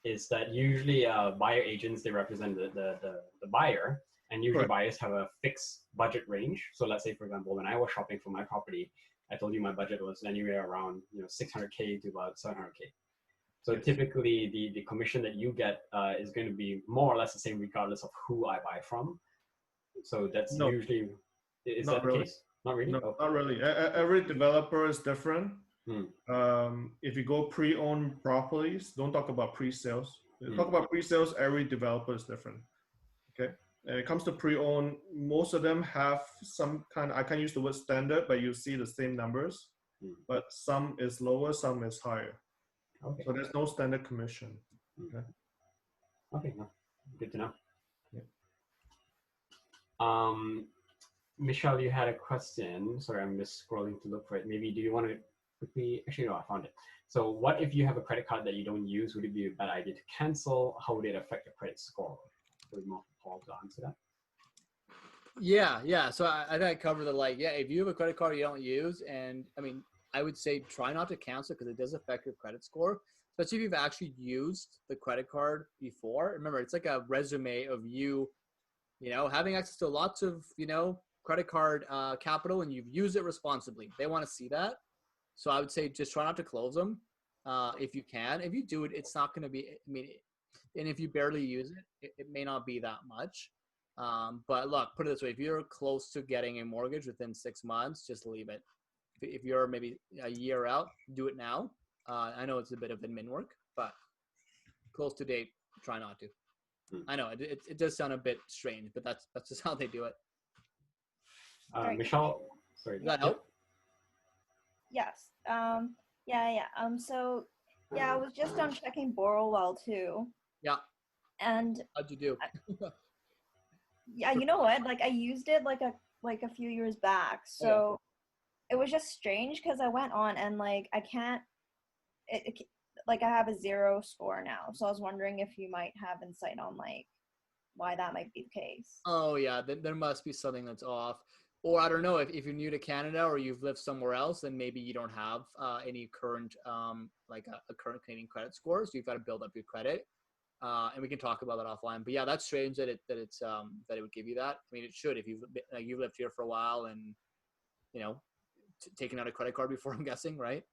C: is that usually buyer agents, they represent the buyer, and usually
D: Correct.
C: buyers have a fixed budget range. So let's say, for example, when I was shopping for my property, I told you my budget was anywhere around 600K to about 700K. So
D: Yes.
C: typically the commission that you get is going to be more or less the same regardless of who I buy from. So that's
D: No.
C: usually, is
D: Not
C: that the
D: really.
C: case? Not really?
D: No,
C: Oh.
D: not really. Every developer is different. If you go pre-owned properties, don't talk about pre-sales. Talk about pre-sales, every developer is different. Okay. When it comes to pre-owned, most of them have some kind, I can't use the word standard, but you see the same numbers, but some is lower, some is higher.
C: Okay.
D: So there's no standard commission. Okay.
C: Okay, no, Good to know.
D: Yeah.
C: Michelle, you had a question. Sorry, I'm just scrolling to look for it. Maybe do you want to quickly? Actually, no, I found it. So, what if you have a credit card that you don't use? Would it be a bad idea to cancel? How would it affect your credit score? Would more Paul to answer that?
A: Yeah. So I think I covered the if you have a credit card you don't use, and I mean, I would say try not to cancel because it does affect your credit score, especially if you've actually used the credit card before. Remember, it's like a resume of you, having access to lots of, credit card capital, and you've used it responsibly. They want to see that. So I would say just try not to close them if you can. If you do it, it's not going to be, and if you barely use it may not be that much. But look, put it this way: if you're close to getting a mortgage within 6 months, just leave it. If you're maybe a year out, do it now. I know it's a bit of admin work, but close to date, try not to. I know it does sound a bit strange, but that's just how they do it.
C: Michelle, sorry.
A: Does that help?
E: Yes. So I was just checking Borrowwell too.
A: Yeah.
E: And
A: How'd you do?
E: yeah, you know what? Like I used it like a few years back. So it was just strange because I went on and like I can't like I have a 0 score now. So I was wondering if you might have insight on like why that might be the case.
A: Oh yeah, there must be something that's off. Or I don't know, if you're new to Canada or you've lived somewhere else, then maybe you don't have any current like a current Canadian credit score, so you've got to build up your credit. And we can talk about that offline. But yeah, that's strange that it would give you that. I mean, it should if you've lived here for a while and taken out a credit card before. I'm guessing, right?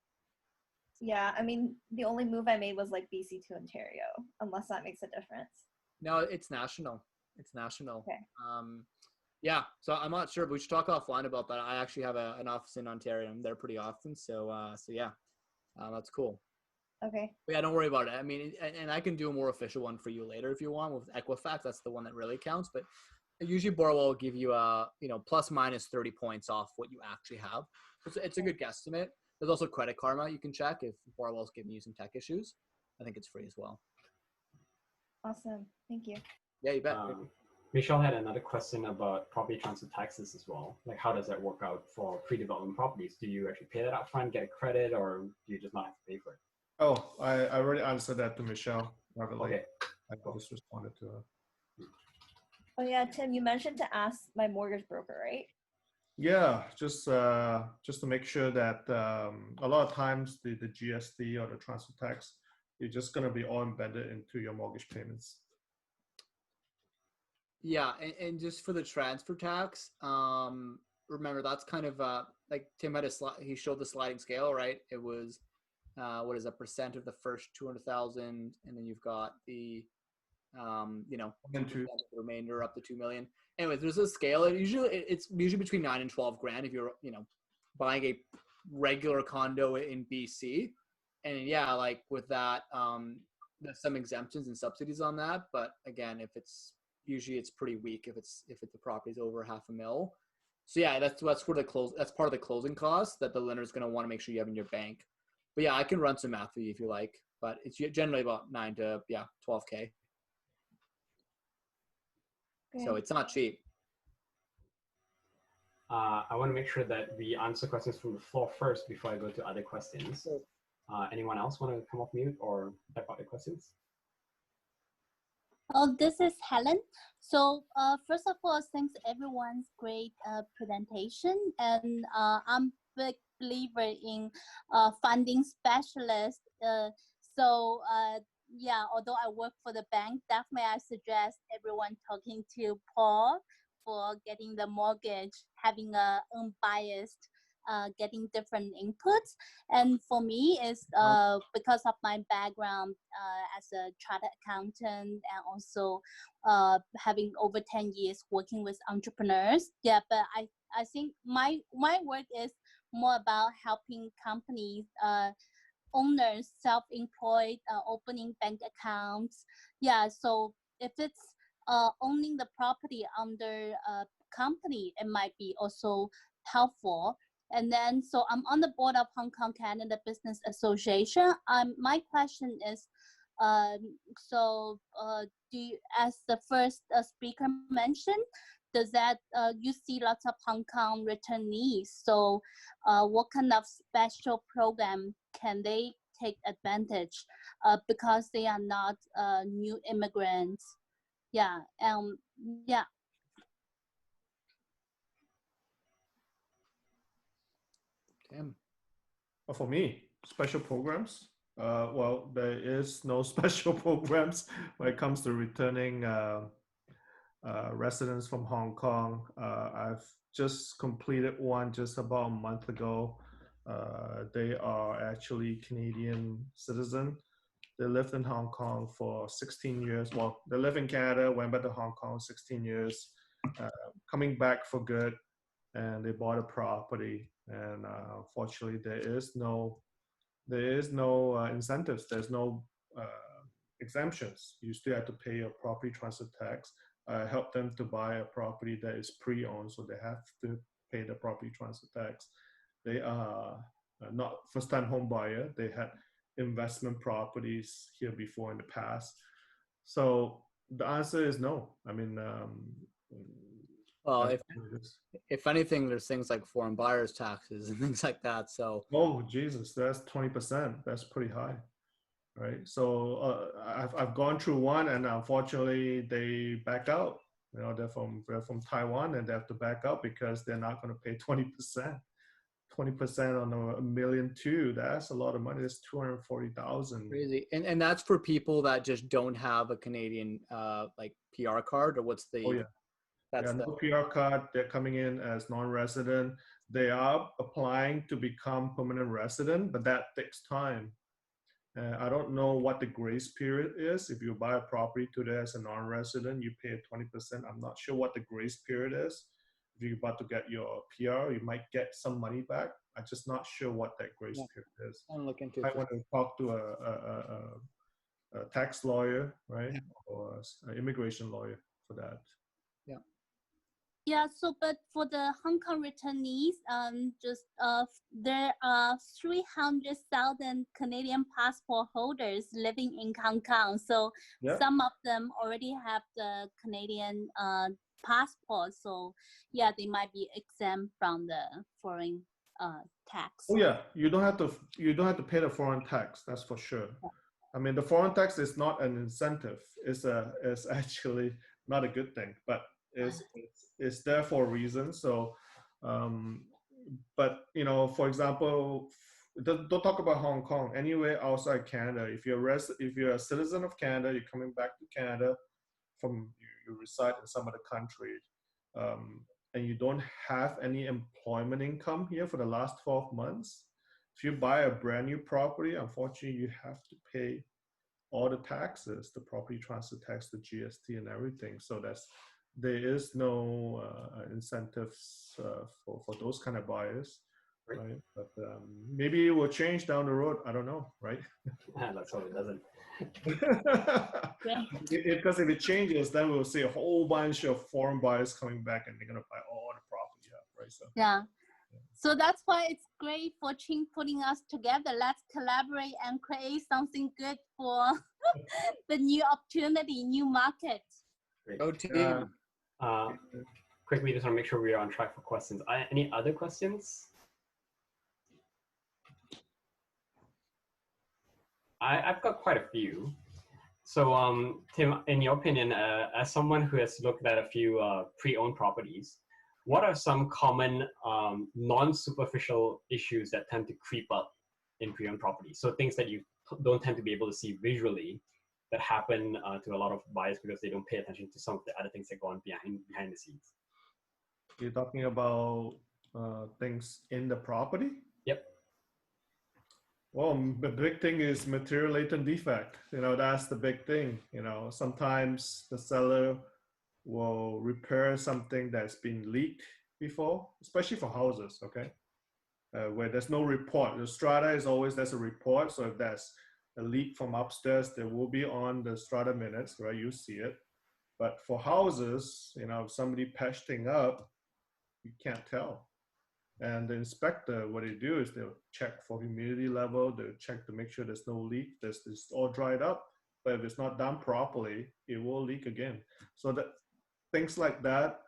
E: Yeah, I mean, the only move I made was like BC to Ontario, unless that makes a difference.
A: No, it's national. It's national.
E: Okay.
A: Yeah, so I'm not sure, but we should talk offline about that. I actually have an office in Ontario. I'm there pretty often, so yeah, that's cool.
E: Okay.
A: But yeah, don't worry about it. I mean, and I can do a more official one for you later if you want with Equifax. That's the one that really counts. But usually Borrowwell will give you plus minus 30 points off what you actually have. It's a good guesstimate. There's also Credit Karma you can check if Borrowwell's giving you some tech issues. I think it's free as well.
E: Awesome. Thank you.
A: Yeah, you bet.
C: Michelle had another question about property transfer taxes as well. Like, how does that work out for pre-development properties? Do you actually pay that up front, get a credit, or do you just not have to pay for it?
D: Oh, I already answered that to Michelle.
C: Okay.
D: I just responded to her.
E: Oh yeah, Tim, you mentioned to ask my mortgage broker, right?
D: Yeah, just to make sure that a lot of times the GST or the transfer tax is just going to be all embedded into your mortgage payments.
A: Yeah, and just for the transfer tax, remember that's kind of like Tim had he showed the sliding scale, right? It was what is a percent of the first 200,000, and then you've got the the remainder up to 2 million. Anyways, there's a scale. It's usually between 9 and 12 grand if you're buying a regular condo in BC, and yeah, like with that, there's some exemptions and subsidies on that, but again, it's pretty weak if the property's over $500,000. So yeah, that's part of the closing cost that the lender's going to want to make sure you have in your bank. But yeah, I can run some math for you if you like, but it's generally about 9 to 12K.
E: Okay.
A: So it's not cheap.
C: I want to make sure that we answer questions from the floor first before I go to other questions. Anyone else want to come off mute or type out the questions?
G: Oh, this is Helen. So first of all, thanks everyone's great presentation, and I'm a big believer in funding specialist. Yeah, although I work for the bank, definitely I suggest everyone talking to Paul for getting the mortgage, having a unbiased, getting different inputs. And for me, is because of my background as a chartered accountant and also having over 10 years working with entrepreneurs. Yeah, but I think my work is more about helping companies, owners, self-employed, opening bank accounts. Yeah, so if it's owning the property under a company, it might be also helpful. And then, so I'm on the board of Hong Kong Canada Business Association. My question is, Do you, as the first speaker mentioned, does that you see lots of Hong Kong returnees? So, what kind of special program can they take advantage because they are not new immigrants? Yeah, yeah.
A: Tim.
D: Well, for me, special programs. Well, there is no special programs when it comes to returning residents from Hong Kong. I've just completed one just about a month ago. They are actually Canadian citizen. They lived in Hong Kong for 16 years. Well, they live in Canada, went back to Hong Kong 16 years, coming back for good, and they bought a property. And fortunately, there is no incentives. There's no exemptions. You still have to pay your property transfer tax. I help them to buy a property that is pre-owned, so they have to pay the property transfer tax. They are not first-time home buyer. They had investment properties here before in the past. So the answer is no. I mean,
A: Well, if anything, there's things like foreign buyers taxes and things like that. So
D: oh Jesus, that's 20%. That's pretty high, right? So I've gone through one, and unfortunately they back out. You know, they're from Taiwan, and they have to back out because they're not going to pay 20%. 20% on a million too. That's a lot of money. That's 240,000.
A: crazy, and that's for people that just don't have a Canadian like PR card, or what's the?
D: Oh yeah.
A: That's
D: no PR card. They're coming in as non-resident. They are applying to become permanent resident, but that takes time. I don't know what the grace period is. If you buy a property today as a non-resident, you pay 20%. I'm not sure what the grace period is. If you're about to get your PR, you might get some money back. I'm just not sure what that grace period is.
A: I'm looking to.
D: I want to talk to a tax lawyer, right, or an immigration lawyer for that.
G: Yeah, so but for the Hong Kong returnees, there are 300,000 Canadian passport holders living in Hong Kong. So some of them already have the Canadian passport. So yeah, they might be exempt from the foreign tax.
D: Oh yeah, you don't have to pay the foreign tax. That's for sure. I mean, the foreign tax is not an incentive. It's actually not a good thing, but it's there for a reason. So, but you know, for example, don't talk about Hong Kong. Anywhere outside Canada, if you're a citizen of Canada, you're coming back to Canada from you reside in some other country, and you don't have any employment income here for the last 12 months. If you buy a brand new property, unfortunately, you have to pay all the taxes, the property transfer tax, the GST, and everything. So there is no incentives for those kind of buyers, right? But maybe it will change down the road. I don't know, right?
C: Let's hope it doesn't.
D: Because if it changes, then we'll see a whole bunch of foreign buyers coming back, and they're gonna buy all the property up, right? So
G: yeah. So that's why it's great for Ching putting us together. Let's collaborate and create something good for the new opportunity, new market.
C: Great.
A: Go team.
C: Quickly, just want to make sure we are on track for questions. Any other questions? I've got quite a few. So, Tim, in your opinion, as someone who has looked at a few pre-owned properties, what are some common non-superficial issues that tend to creep up in pre-owned properties? So things that you don't tend to be able to see visually that happen to a lot of buyers because they don't pay attention to some of the other things that go on behind the scenes.
D: You're talking about things in the property?
C: Yep.
D: Well, the big thing is material latent defect. You know, that's the big thing. You know, sometimes the seller will repair something that's been leaked before, especially for houses, okay? Where there's no report. The strata is always, there's a report. So if there's a leak from upstairs, there will be on the strata minutes, right? You see it. But for houses, you know, if somebody patched thing up, you can't tell. And the inspector, what they do is they'll check for humidity level, they'll check to make sure there's no leak, it's all dried up, but if it's not done properly, it will leak again. So that things like that,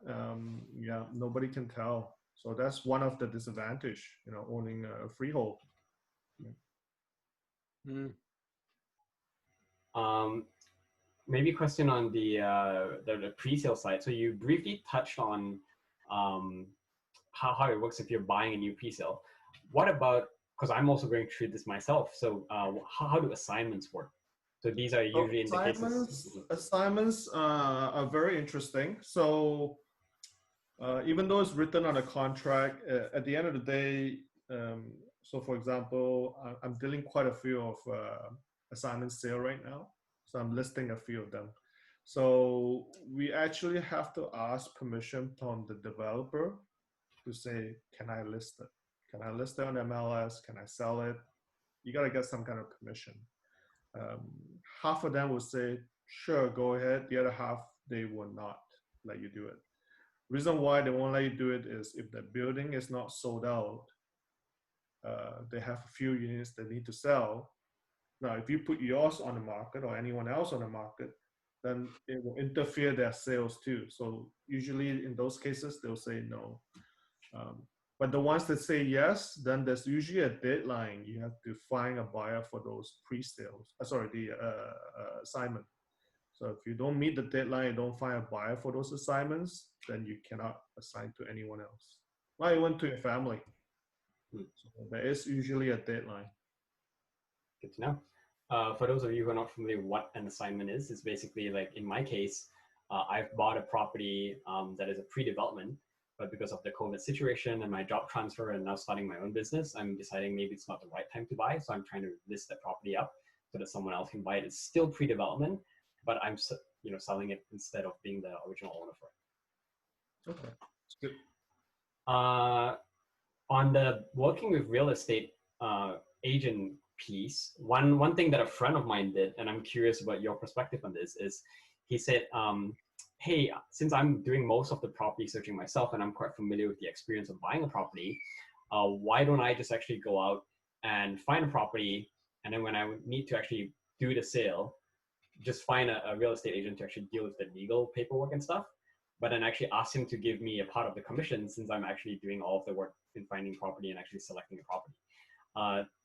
D: yeah, nobody can tell. So that's one of the disadvantage, owning a freehold.
C: Maybe a question on the pre-sale side. So you briefly touched on how it works if you're buying a new pre-sale. What about, because I'm also going through this myself, so how do assignments work? So these are usually in the cases.
D: Assignments are very interesting. So even though it's written on a contract, at the end of the day, so for example, I'm dealing quite a few of assignment sale right now. So I'm listing a few of them. So we actually have to ask permission from the developer to say, can I list it? Can I list it on MLS? Can I sell it? You got to get some kind of permission. Half of them will say, sure, go ahead. The other half, they will not let you do it. Reason why they won't let you do it is if the building is not sold out, they have a few units they need to sell. Now, if you put yours on the market or anyone else on the market, then it will interfere their sales too. So usually in those cases, they'll say no. But the ones that say yes, then there's usually a deadline. You have to find a buyer for those pre-sales. The assignment. So if you don't meet the deadline, you don't find a buyer for those assignments, then you cannot assign to anyone else. Not even to your family. So there is usually a deadline.
C: Good to know. For those of you who are not familiar with what an assignment is, it's basically like in my case, I've bought a property that is a pre-development, but because of the COVID situation and my job transfer and now starting my own business, I'm deciding maybe it's not the right time to buy. So I'm trying to list that property up so that someone else can buy it. It's still pre-development, but I'm selling it instead of being the original owner for it.
D: Okay, that's good.
C: On the working with real estate agent piece, one thing that a friend of mine did, and I'm curious about your perspective on this, is he said, hey, since I'm doing most of the property searching myself and I'm quite familiar with the experience of buying a property, why don't I just actually go out and find a property, and then when I need to actually do the sale, just find a real estate agent to actually deal with the legal paperwork and stuff, but then actually ask him to give me a part of the commission since I'm actually doing all of the work in finding property and actually selecting a property.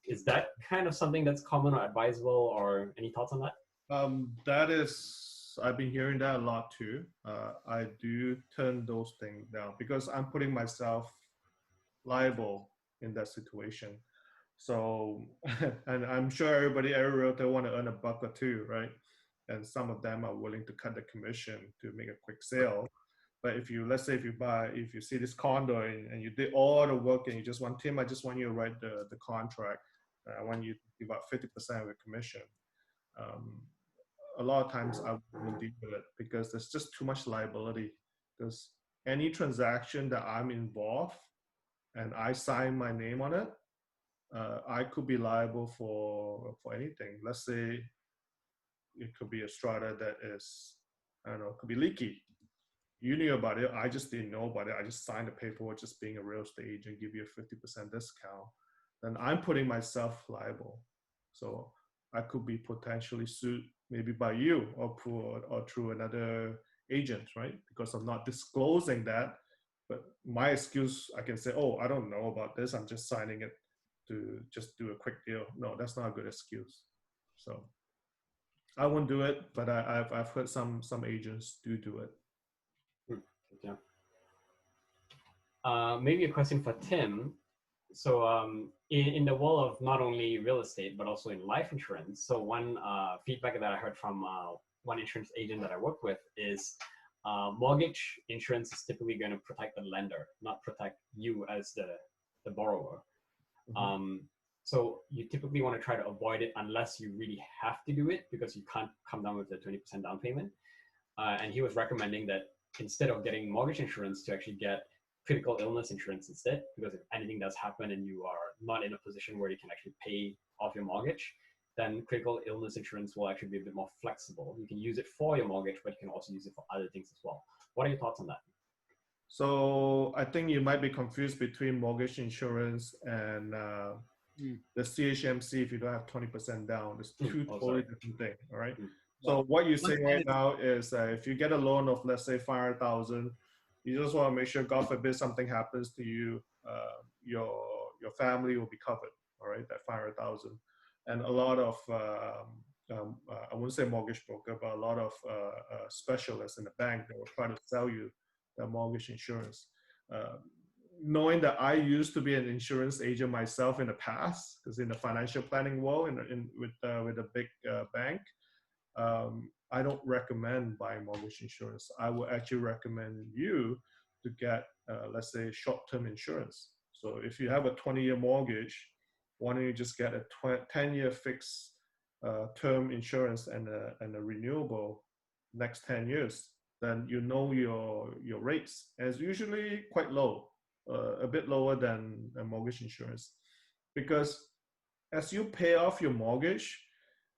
C: Is that kind of something that's common or advisable, or any thoughts on that?
D: I've been hearing that a lot too. I do turn those things down because I'm putting myself liable in that situation. So, and I'm sure every realtor want to earn a buck or two, right? And some of them are willing to cut the commission to make a quick sale. But let's say if you see this condo and you did all the work and you just want, Tim, I just want you to write the contract. I want you to give up 50% of the commission. A lot of times I wouldn't deal with it because there's just too much liability. Because any transaction that I'm involved and I sign my name on it, I could be liable for anything. Let's say it could be a strata that is, I don't know, it could be leaky. You knew about it. I just didn't know about it. I just signed the paperwork, just being a real estate agent, give you a 50% discount. Then I'm putting myself liable. So I could be potentially sued maybe by you or through another agent, right? Because I'm not disclosing that. But my excuse, I can say, oh, I don't know about this. I'm just signing it to just do a quick deal. No, that's not a good excuse. So I won't do it, but I've heard some agents do it.
C: Yeah. Maybe a question for Tim. So in the world of not only real estate, but also in life insurance, so one feedback that I heard from one insurance agent that I work with is mortgage insurance is typically going to protect the lender, not protect you as the borrower. Mm-hmm. So you typically want to try to avoid it unless you really have to do it because you can't come down with the 20% down payment. And he was recommending that instead of getting mortgage insurance, to actually get critical illness insurance instead, because if anything does happen and you are not in a position where you can actually pay off your mortgage, then critical illness insurance will actually be a bit more flexible. You can use it for your mortgage, but you can also use it for other things as well. What are your thoughts on that?
D: So I think you might be confused between mortgage insurance and the CHMC. If you don't have 20% down, it's two totally different things. All right. So what you're saying right
A: it's-
D: now is that if you get a loan of, let's say, 500,000, you just want to make sure, God forbid, something happens to you, your family will be covered. All right, that 500,000, and a lot of I wouldn't say mortgage broker, but a lot of specialists in the bank, they will try to sell you the mortgage insurance. Uh, Knowing that I used to be an insurance agent myself in the past, because in the financial planning world, with a big bank, I don't recommend buying mortgage insurance. I would actually recommend you to get, let's say, short-term insurance. So if you have a 20-year mortgage, why don't you just get a 10-year fixed term insurance and a renewable next 10 years? Then you know your rates. And it's usually quite low, a bit lower than a mortgage insurance, because as you pay off your mortgage,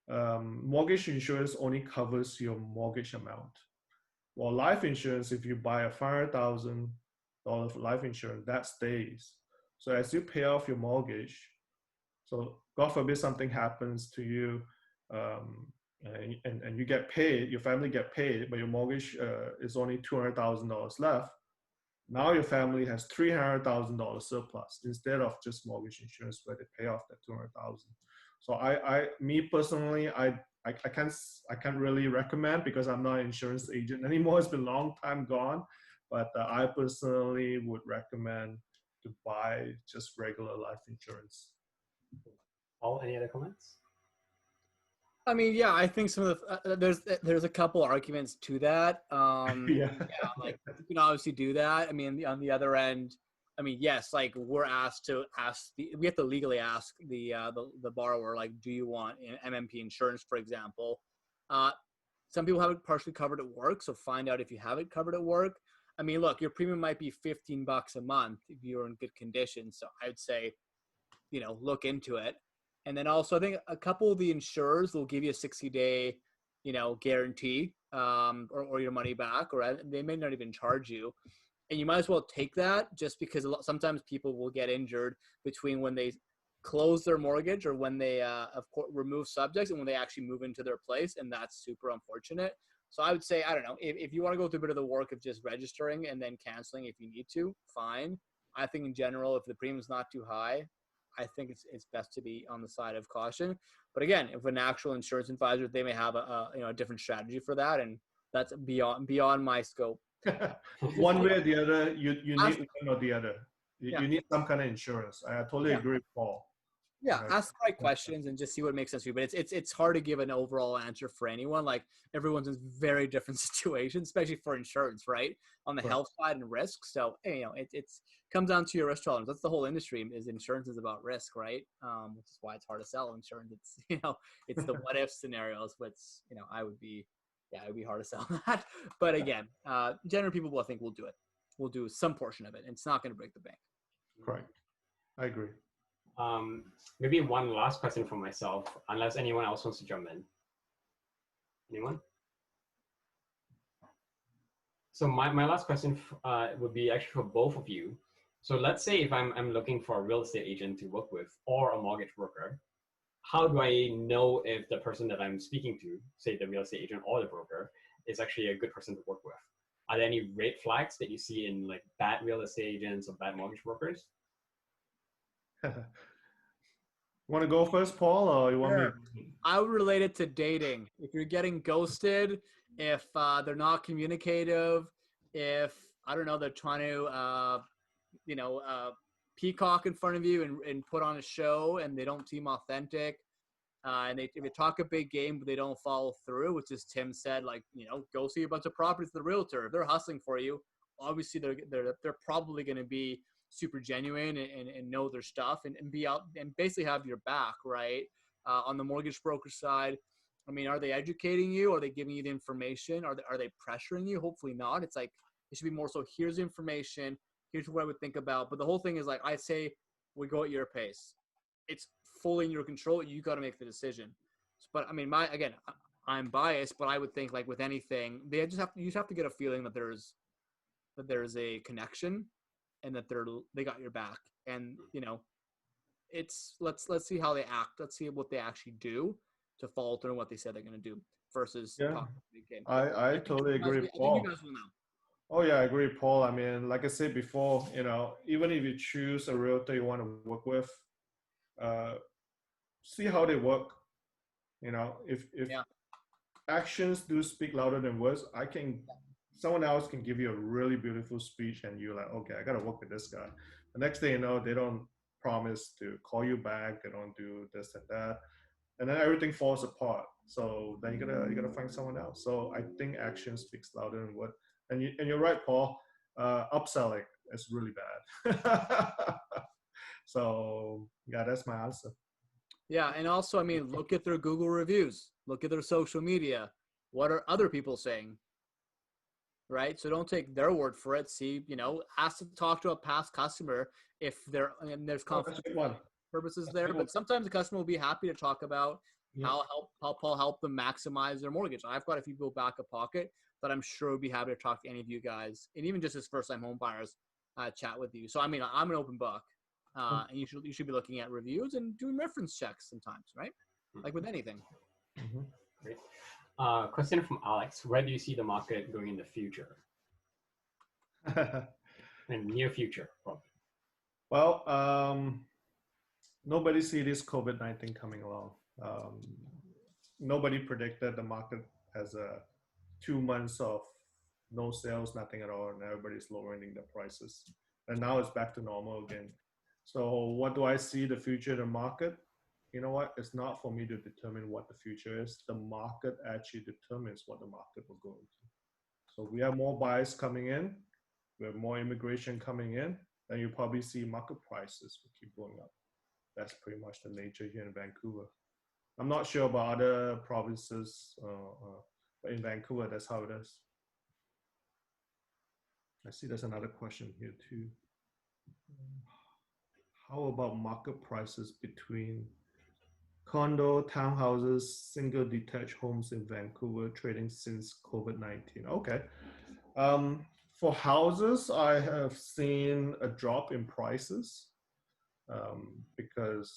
D: mortgage insurance only covers your mortgage amount. Well, life insurance, if you buy a $500,000 life insurance, that stays. So as you pay off your mortgage, so God forbid something happens to you, and you get paid, your family get paid, but your mortgage is only $200,000 left. Now your family has $300,000 surplus instead of just mortgage insurance where they pay off that 200,000. So me personally, I can't really recommend, because I'm not an insurance agent anymore. It's been a long time gone, but I personally would recommend to buy just regular life insurance.
C: Paul, any other comments?
A: I mean, yeah, I think some of the there's a couple arguments to that.
D: Yeah.
A: Like you can obviously do that. I mean, on the other end, I mean, yes, like we're asked to we have to legally ask the borrower, like, do you want MMP insurance, for example? Some people have it partially covered at work, so find out if you have it covered at work. I mean, look, your premium might be $15 a month if you're in good condition. So I'd say, look into it. And then also, I think a couple of the insurers will give you a 60-day, guarantee, or your money back, or they may not even charge you. And you might as well take that, just because sometimes people will get injured between when they close their mortgage or when they, of course, remove subjects and when they actually move into their place. And that's super unfortunate. So I would say, I don't know, if you want to go through a bit of the work of just registering and then canceling if you need to, fine. I think in general, if the premium's not too high, I think it's best to be on the side of caution. But again, if an actual insurance advisor, they may have a different strategy for that, and that's beyond my scope.
D: One way or the other, you need one or the other.
A: Yeah.
D: You need some kind of insurance. I totally agree with Paul.
A: Yeah,
D: Right.
A: ask the right questions and just see what makes sense for you. But it's hard to give an overall answer for anyone. Like, everyone's in very different situations, especially for insurance, right? On the
D: Right.
A: health side and risk. So it's comes down to your risk tolerance. That's the whole industry. Is insurance is about risk, right? Which is why it's hard to sell insurance. It's it's the what if scenarios, which it would be hard to sell that. But again, general people, I think, will do it. We'll do some portion of it, and it's not going to break the bank.
D: Correct. I agree.
C: Maybe one last question from myself, unless anyone else wants to jump in. Anyone? So my last question would be actually for both of you. So let's say if I'm looking for a real estate agent to work with or a mortgage broker, how do I know if the person that I'm speaking to, say the real estate agent or the broker, is actually a good person to work with? Are there any red flags that you see in like bad real estate agents or bad mortgage brokers?
D: Want to go first, Paul, or you want me?
A: I would relate it to dating. If you're getting ghosted, if they're not communicative, if I don't know, they're trying to peacock in front of you and put on a show and they don't seem authentic, and if they talk a big game but they don't follow through, which is Tim said, like, go see a bunch of properties to the realtor. If they're hustling for you, obviously they're probably going to be super genuine and know their stuff and be out and basically have your back, right? On the mortgage broker side, I mean, are they educating you? Are they giving you the information? Are they pressuring you? Hopefully not. It's like, it should be more so, here's the information, here's what I would think about. But the whole thing is, like, I say, we go at your pace. It's fully in your control. You got to make the decision. But I mean, I'm biased, but I would think, like with anything, you just have to get a feeling that there's a connection and that they got your back. And let's see how they act. Let's see what they actually do. to follow through on what they said they're going to do versus
D: Yeah.
A: talking to the game.
D: I totally agree,
A: I think
D: Paul.
A: you guys will know.
D: Oh yeah, I agree, Paul. I mean, like I said before, even if you choose a realtor you want to work with, see how they work. If
A: Yeah.
D: actions do speak louder than words, someone else can give you a really beautiful speech, and you're like, okay, I gotta work with this guy. The next thing you know, they don't promise to call you back. They don't do this and that, and then everything falls apart. So then you gotta find someone else. So I think action speaks louder than words. And you're right, Paul. Upselling is really bad. So yeah, that's my answer.
A: Yeah, and also, I mean, look at their Google reviews. Look at their social media. What are other people saying? Right? So don't take their word for it. See, ask to talk to a past customer if there's confidence purposes there. But sometimes the customer will be happy to talk about how Paul helped them maximize their mortgage. I've got a few people back of pocket that I'm sure would be happy to talk to any of you guys, and even just as first-time home buyers, chat with you. So I mean, I'm an open book, and you should be looking at reviews and doing reference checks sometimes, right? Like with anything.
C: Mm-hmm. Great. Question from Alex: where do you see the market going in the future? In near future, probably.
D: Well, nobody see this COVID-19 coming along. Nobody predicted the market has 2 months of no sales, nothing at all, and everybody's lowering the prices. And now it's back to normal again. So what do I see the future of the market? You know what? It's not for me to determine what the future is. The market actually determines what the market will go into. So we have more buyers coming in. We have more immigration coming in. Then you probably see market prices will keep going up. That's pretty much the nature here in Vancouver. I'm not sure about other provinces, but in Vancouver, that's how it is. I see there's another question here too. How about market prices between condo, townhouses, single detached homes in Vancouver trading since COVID-19? Okay. For houses, I have seen a drop in prices because,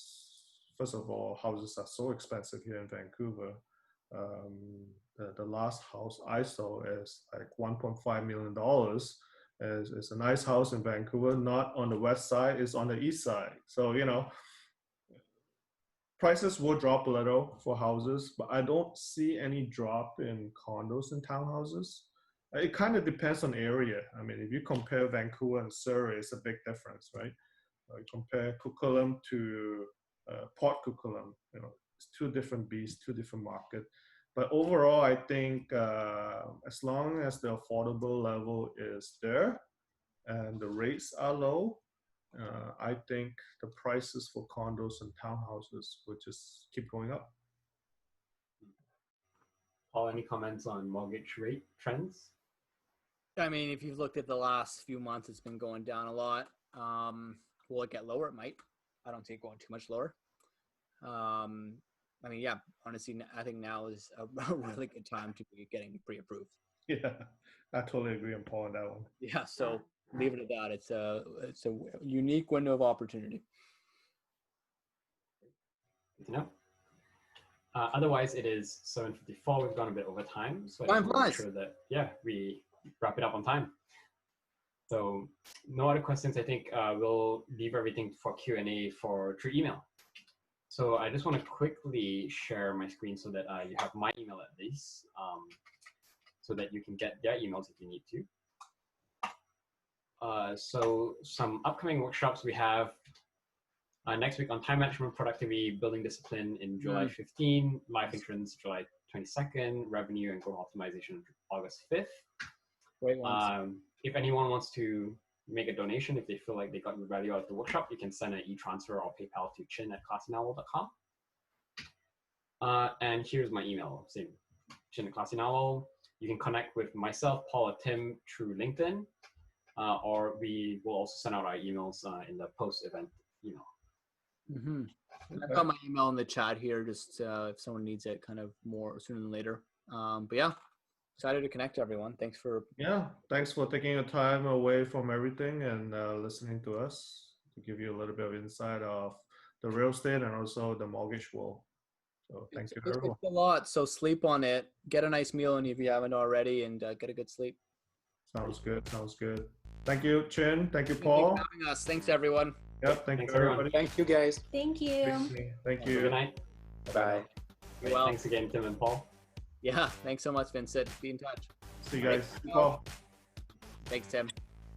D: first of all, houses are so expensive here in Vancouver. The last house I saw is like $1.5 million. It's a nice house in Vancouver, not on the west side, it's on the east side. So, prices will drop a little for houses, but I don't see any drop in condos and townhouses. It kind of depends on area. I mean, if you compare Vancouver and Surrey, it's a big difference, right? Compare Coquitlam to Port Coquitlam, it's two different beasts, two different markets. But overall, I think as long as the affordable level is there and the rates are low, I think the prices for condos and townhouses will just keep going up.
C: Paul, any comments on mortgage rate trends?
A: I mean, if you've looked at the last few months, it's been going down a lot. Will it get lower? It might. I don't see it going too much lower. I mean, yeah, honestly, I think now is a really good time to be getting pre-approved.
D: Yeah, I totally agree on Paul on that one.
A: Yeah, so leave it at that. It's a unique window of opportunity.
C: Good to know. Otherwise, it is 7:54. We've gone a bit over time, so I
A: Time
C: just want to
A: flies.
C: make sure that we wrap it up on time. So no other questions. I think we'll leave everything for Q&A through email. So I just want to quickly share my screen so that you have my email at least, so that you can get their emails if you need to. So some upcoming workshops we have next week on time management, productivity, building discipline in July 15, life insurance July 22nd, revenue and growth optimization August 5th.
A: Great ones.
C: If anyone wants to make a donation, if they feel like they got value out of the workshop, you can send an e-transfer or PayPal to chin@classynovel.com. And here's my email, same, chin@classynovel. You can connect with myself, Paul, or Tim through LinkedIn, or we will also send out our emails in the post-event email.
A: Mm-hmm. I've got my email in the chat here, just if someone needs it kind of more sooner than later. But yeah, excited to connect to everyone. Thanks for
D: taking your time away from everything and listening to us to give you a little bit of insight of the real estate and also the mortgage world. So thank you
A: It's
D: everyone.
A: a lot, so sleep on it. Get a nice meal, and if you haven't already, and get a good sleep.
D: Sounds good. Sounds good. Thank you, Chin. Thank you,
A: Thank you
D: Paul.
A: for having us. Thanks, everyone.
D: Yep. Thank
C: Thanks,
D: you,
C: everyone.
D: everybody.
H: Thank you, guys.
E: Thank you.
D: Thank
C: Have a
D: you.
C: good night.
H: Bye.
C: Great.
A: Well.
C: Thanks again, Tim and Paul.
A: Yeah, thanks so much, Vincent. Be in touch.
D: See you guys.
A: Right.
D: Paul.
A: Thanks, Tim.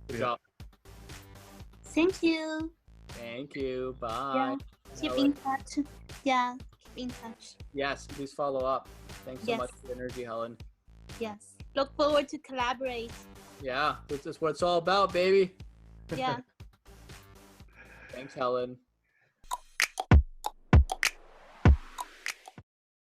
A: Good
D: Yeah.
A: job.
G: Thank you.
A: Thank you. Bye.
G: Yeah. Keep in touch. Yeah, keep in touch.
A: Yes, please follow up. Thanks so
G: Yes.
A: much for the energy, Helen.
G: Yes. Look forward to collaborate.
A: Yeah, this is what it's all about, baby.
G: Yeah.
A: Thanks, Helen.